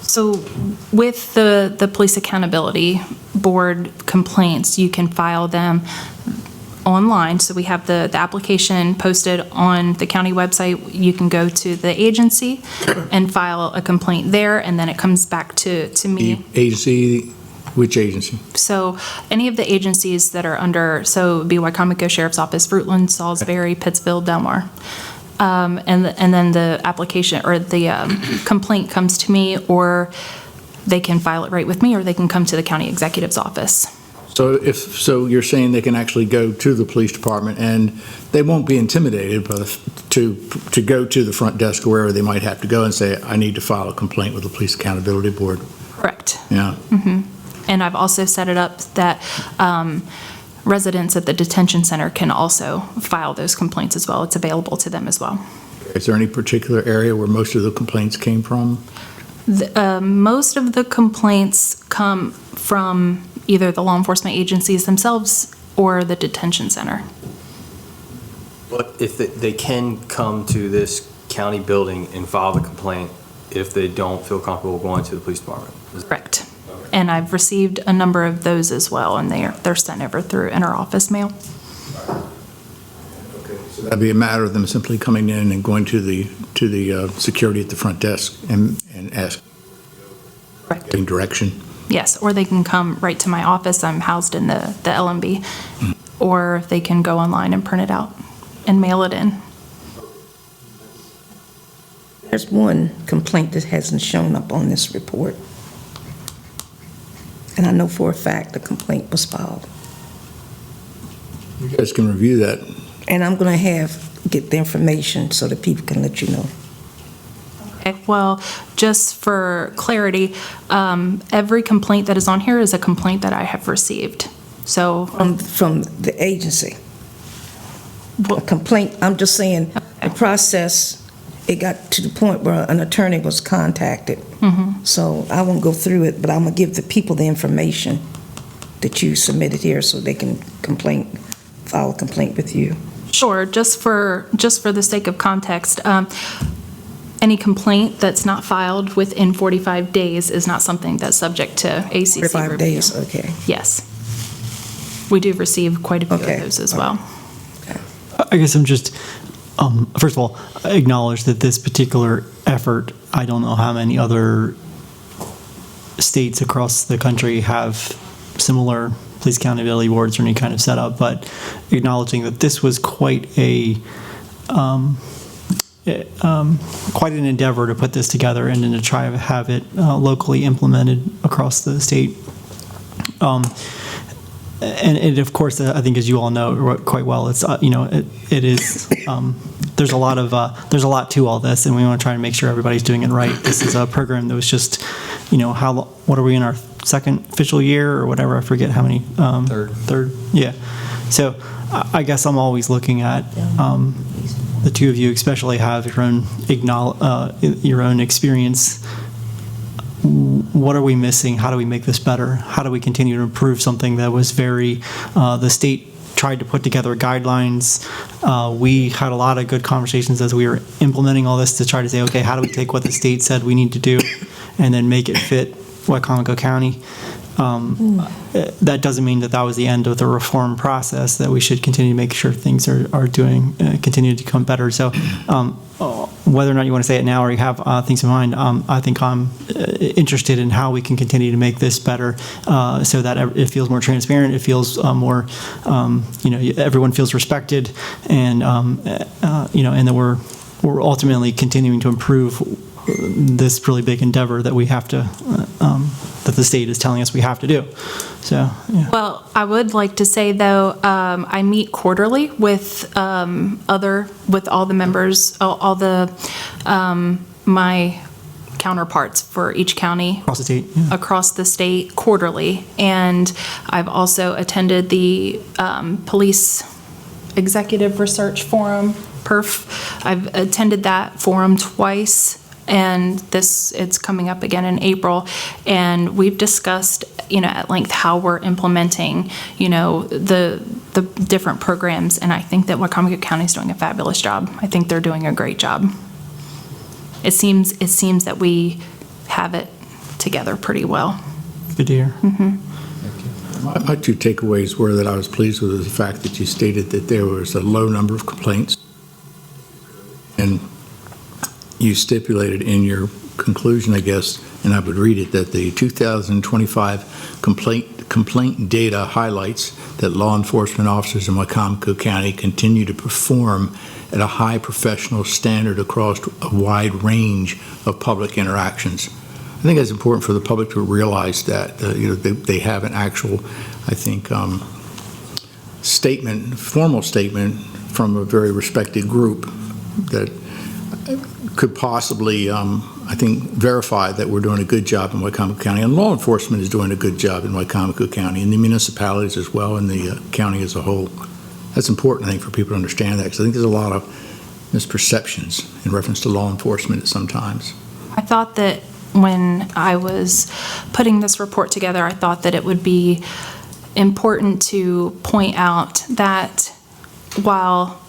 So with the Police Accountability Board complaints, you can file them online. So we have the application posted on the county website. You can go to the agency and file a complaint there, and then it comes back to me.
The agency, which agency?
So any of the agencies that are under, so it would be Wicomico Sheriff's Office, Fruitland, Salisbury, Pittsville, Delmar. And then the application or the complaint comes to me, or they can file it right with me, or they can come to the county executive's office.
So you're saying they can actually go to the police department and they won't be intimidated to go to the front desk or wherever they might have to go and say, I need to file a complaint with the Police Accountability Board?
Correct.
Yeah.
And I've also set it up that residents at the detention center can also file those complaints as well. It's available to them as well.
Is there any particular area where most of the complaints came from?
Most of the complaints come from either the law enforcement agencies themselves or the detention center.
But if they can come to this county building and file the complaint if they don't feel comfortable going to the police department?
Correct. And I've received a number of those as well, and they're sent over through inter-office mail.
So that'd be a matter of them simply coming in and going to the security at the front desk and ask, getting direction.
Yes, or they can come right to my office. I'm housed in the LMB, or they can go online and print it out and mail it in.
There's one complaint that hasn't shown up on this report. And I know for a fact the complaint was filed.
You guys can review that.
And I'm going to get the information so that people can let you know.
Okay, well, just for clarity, every complaint that is on here is a complaint that I have received. So
from the agency. A complaint, I'm just saying, the process, it got to the point where an attorney was contacted. So I won't go through it, but I'm going to give the people the information that you submitted here so they can file a complaint with you.
Sure, just for the sake of context, any complaint that's not filed within 45 days is not something that's subject to ACC
45
review.
days, okay.
Yes. We do receive quite a few of those as well.
I guess I'm just, first of all, acknowledge that this particular effort, I don't know how many other states across the country have similar police accountability boards or any kind of setup, but acknowledging that this was quite quite an endeavor to put this together and then to try to have it locally implemented across the state. And of course, I think as you all know quite well, it's it is there's a lot to all this, and we want to try to make sure everybody's doing it right. This is a program that was just, what are we in our second official year or whatever? I forget how many. Third. Yeah. So I guess I'm always looking at the two of you especially have your own experience. What are we missing? How do we make this better? How do we continue to improve something that was the state tried to put together guidelines. We had a lot of good conversations as we were implementing all this to try to say, okay, how do we take what the state said we need to do and then make it fit Wicomico County? That doesn't mean that was the end of the reform process, that we should continue to make sure things are doing, continue to become better. So whether or not you want to say it now or you have things in mind, I think I'm interested in how we can continue to make this better so that it feels more transparent, it feels more, everyone feels respected, and, and that we're ultimately continuing to improve this really big endeavor that we have to, that the state is telling us we have to do. So, yeah.
Well, I would like to say, though, I meet quarterly with all the members, all the my counterparts for each county
Across the state. Yeah.
across the state quarterly, and I've also attended the Police Executive Research Forum, PERF. I've attended that forum twice, and it's coming up again in April, and we've discussed, at length how we're implementing, the different programs, and I think that Wicomico County is doing a fabulous job. I think they're doing a great job. It seems that we have it together pretty well.
Good to hear.
Mm-hmm.
My two takeaways were that I was pleased with the fact that you stated that there was a low number of complaints, and you stipulated in your conclusion, I guess, and I would read it, that the 2025 complaint data highlights that law enforcement officers in Wicomico County continue to perform at a high professional standard across a wide range of public interactions. I think it's important for the public to realize that they have an actual, I think, formal statement from a very respected group that could possibly, I think, verify that we're doing a good job in Wicomico County, and law enforcement is doing a good job in Wicomico County, and the municipalities as well, and the county as a whole. That's important, I think, for people to understand that, because I think there's a lot of misperceptions in reference to law enforcement sometimes.
I thought that when I was putting this report together, I thought that it would be important to point out that while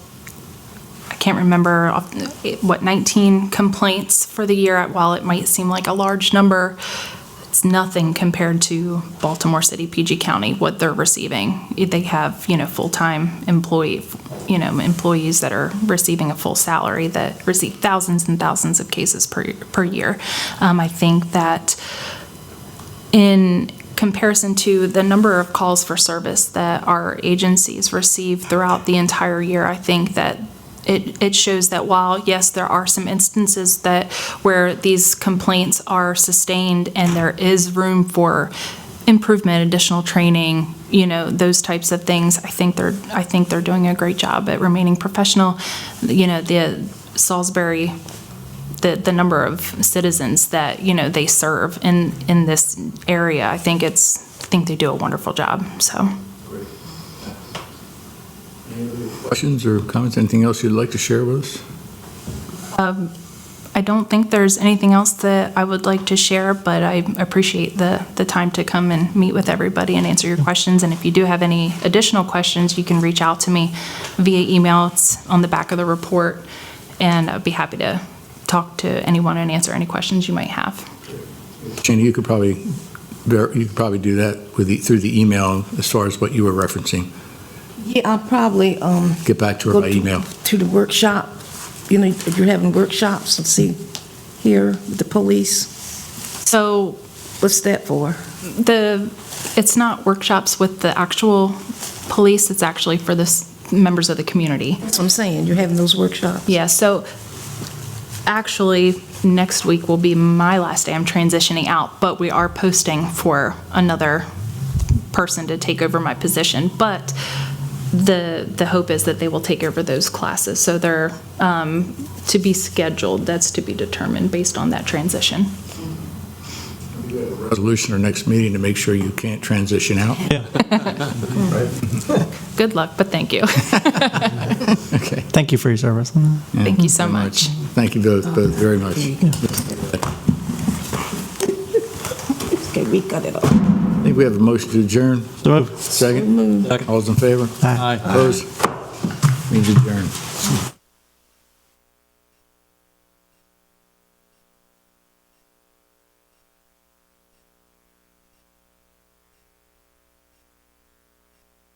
I can't remember 19 complaints for the year, while it might seem like a large number, it's nothing compared to Baltimore City, PG County, what they're receiving. They have, full-time employees that are receiving a full salary that receive thousands and thousands of cases per year. I think that in comparison to the number of calls for service that our agencies receive throughout the entire year, I think that it shows that while, yes, there are some instances where these complaints are sustained and there is room for improvement, additional training, those types of things, I think they're doing a great job at remaining professional. The Salisbury, the number of citizens that they serve in this area, I think they do a wonderful job. So.
Questions or comments? Anything else you'd like to share with us?
I don't think there's anything else that I would like to share, but I appreciate the time to come and meet with everybody and answer your questions. And if you do have any additional questions, you can reach out to me via email. It's on the back of the report, and I'd be happy to talk to anyone and answer any questions you might have.
Janie, you could probably do that through the email as far as what you were referencing.
Yeah, I'll probably
Get back to her by email.
to the workshop. If you're having workshops, let's see, here with the police.
So
what's that for?
It's not workshops with the actual police, it's actually for the members of the community.
That's what I'm saying, you're having those workshops.
Yeah, so actually next week will be my last day. I'm transitioning out, but we are posting for another person to take over my position. But the hope is that they will take over those classes. So they're to be scheduled. That's to be determined based on that transition.
You have a resolution or next meeting to make sure you can't transition out.
Good luck, but thank you.
Okay.
Thank you for your service on that.
Yeah,
Thank you so
very
much.
Thank you both very much.
Okay, we got it all.
I think we have a motion to adjourn.
So moved.
Second? All those in favor?
Aye.
Opposed? Means adjourned.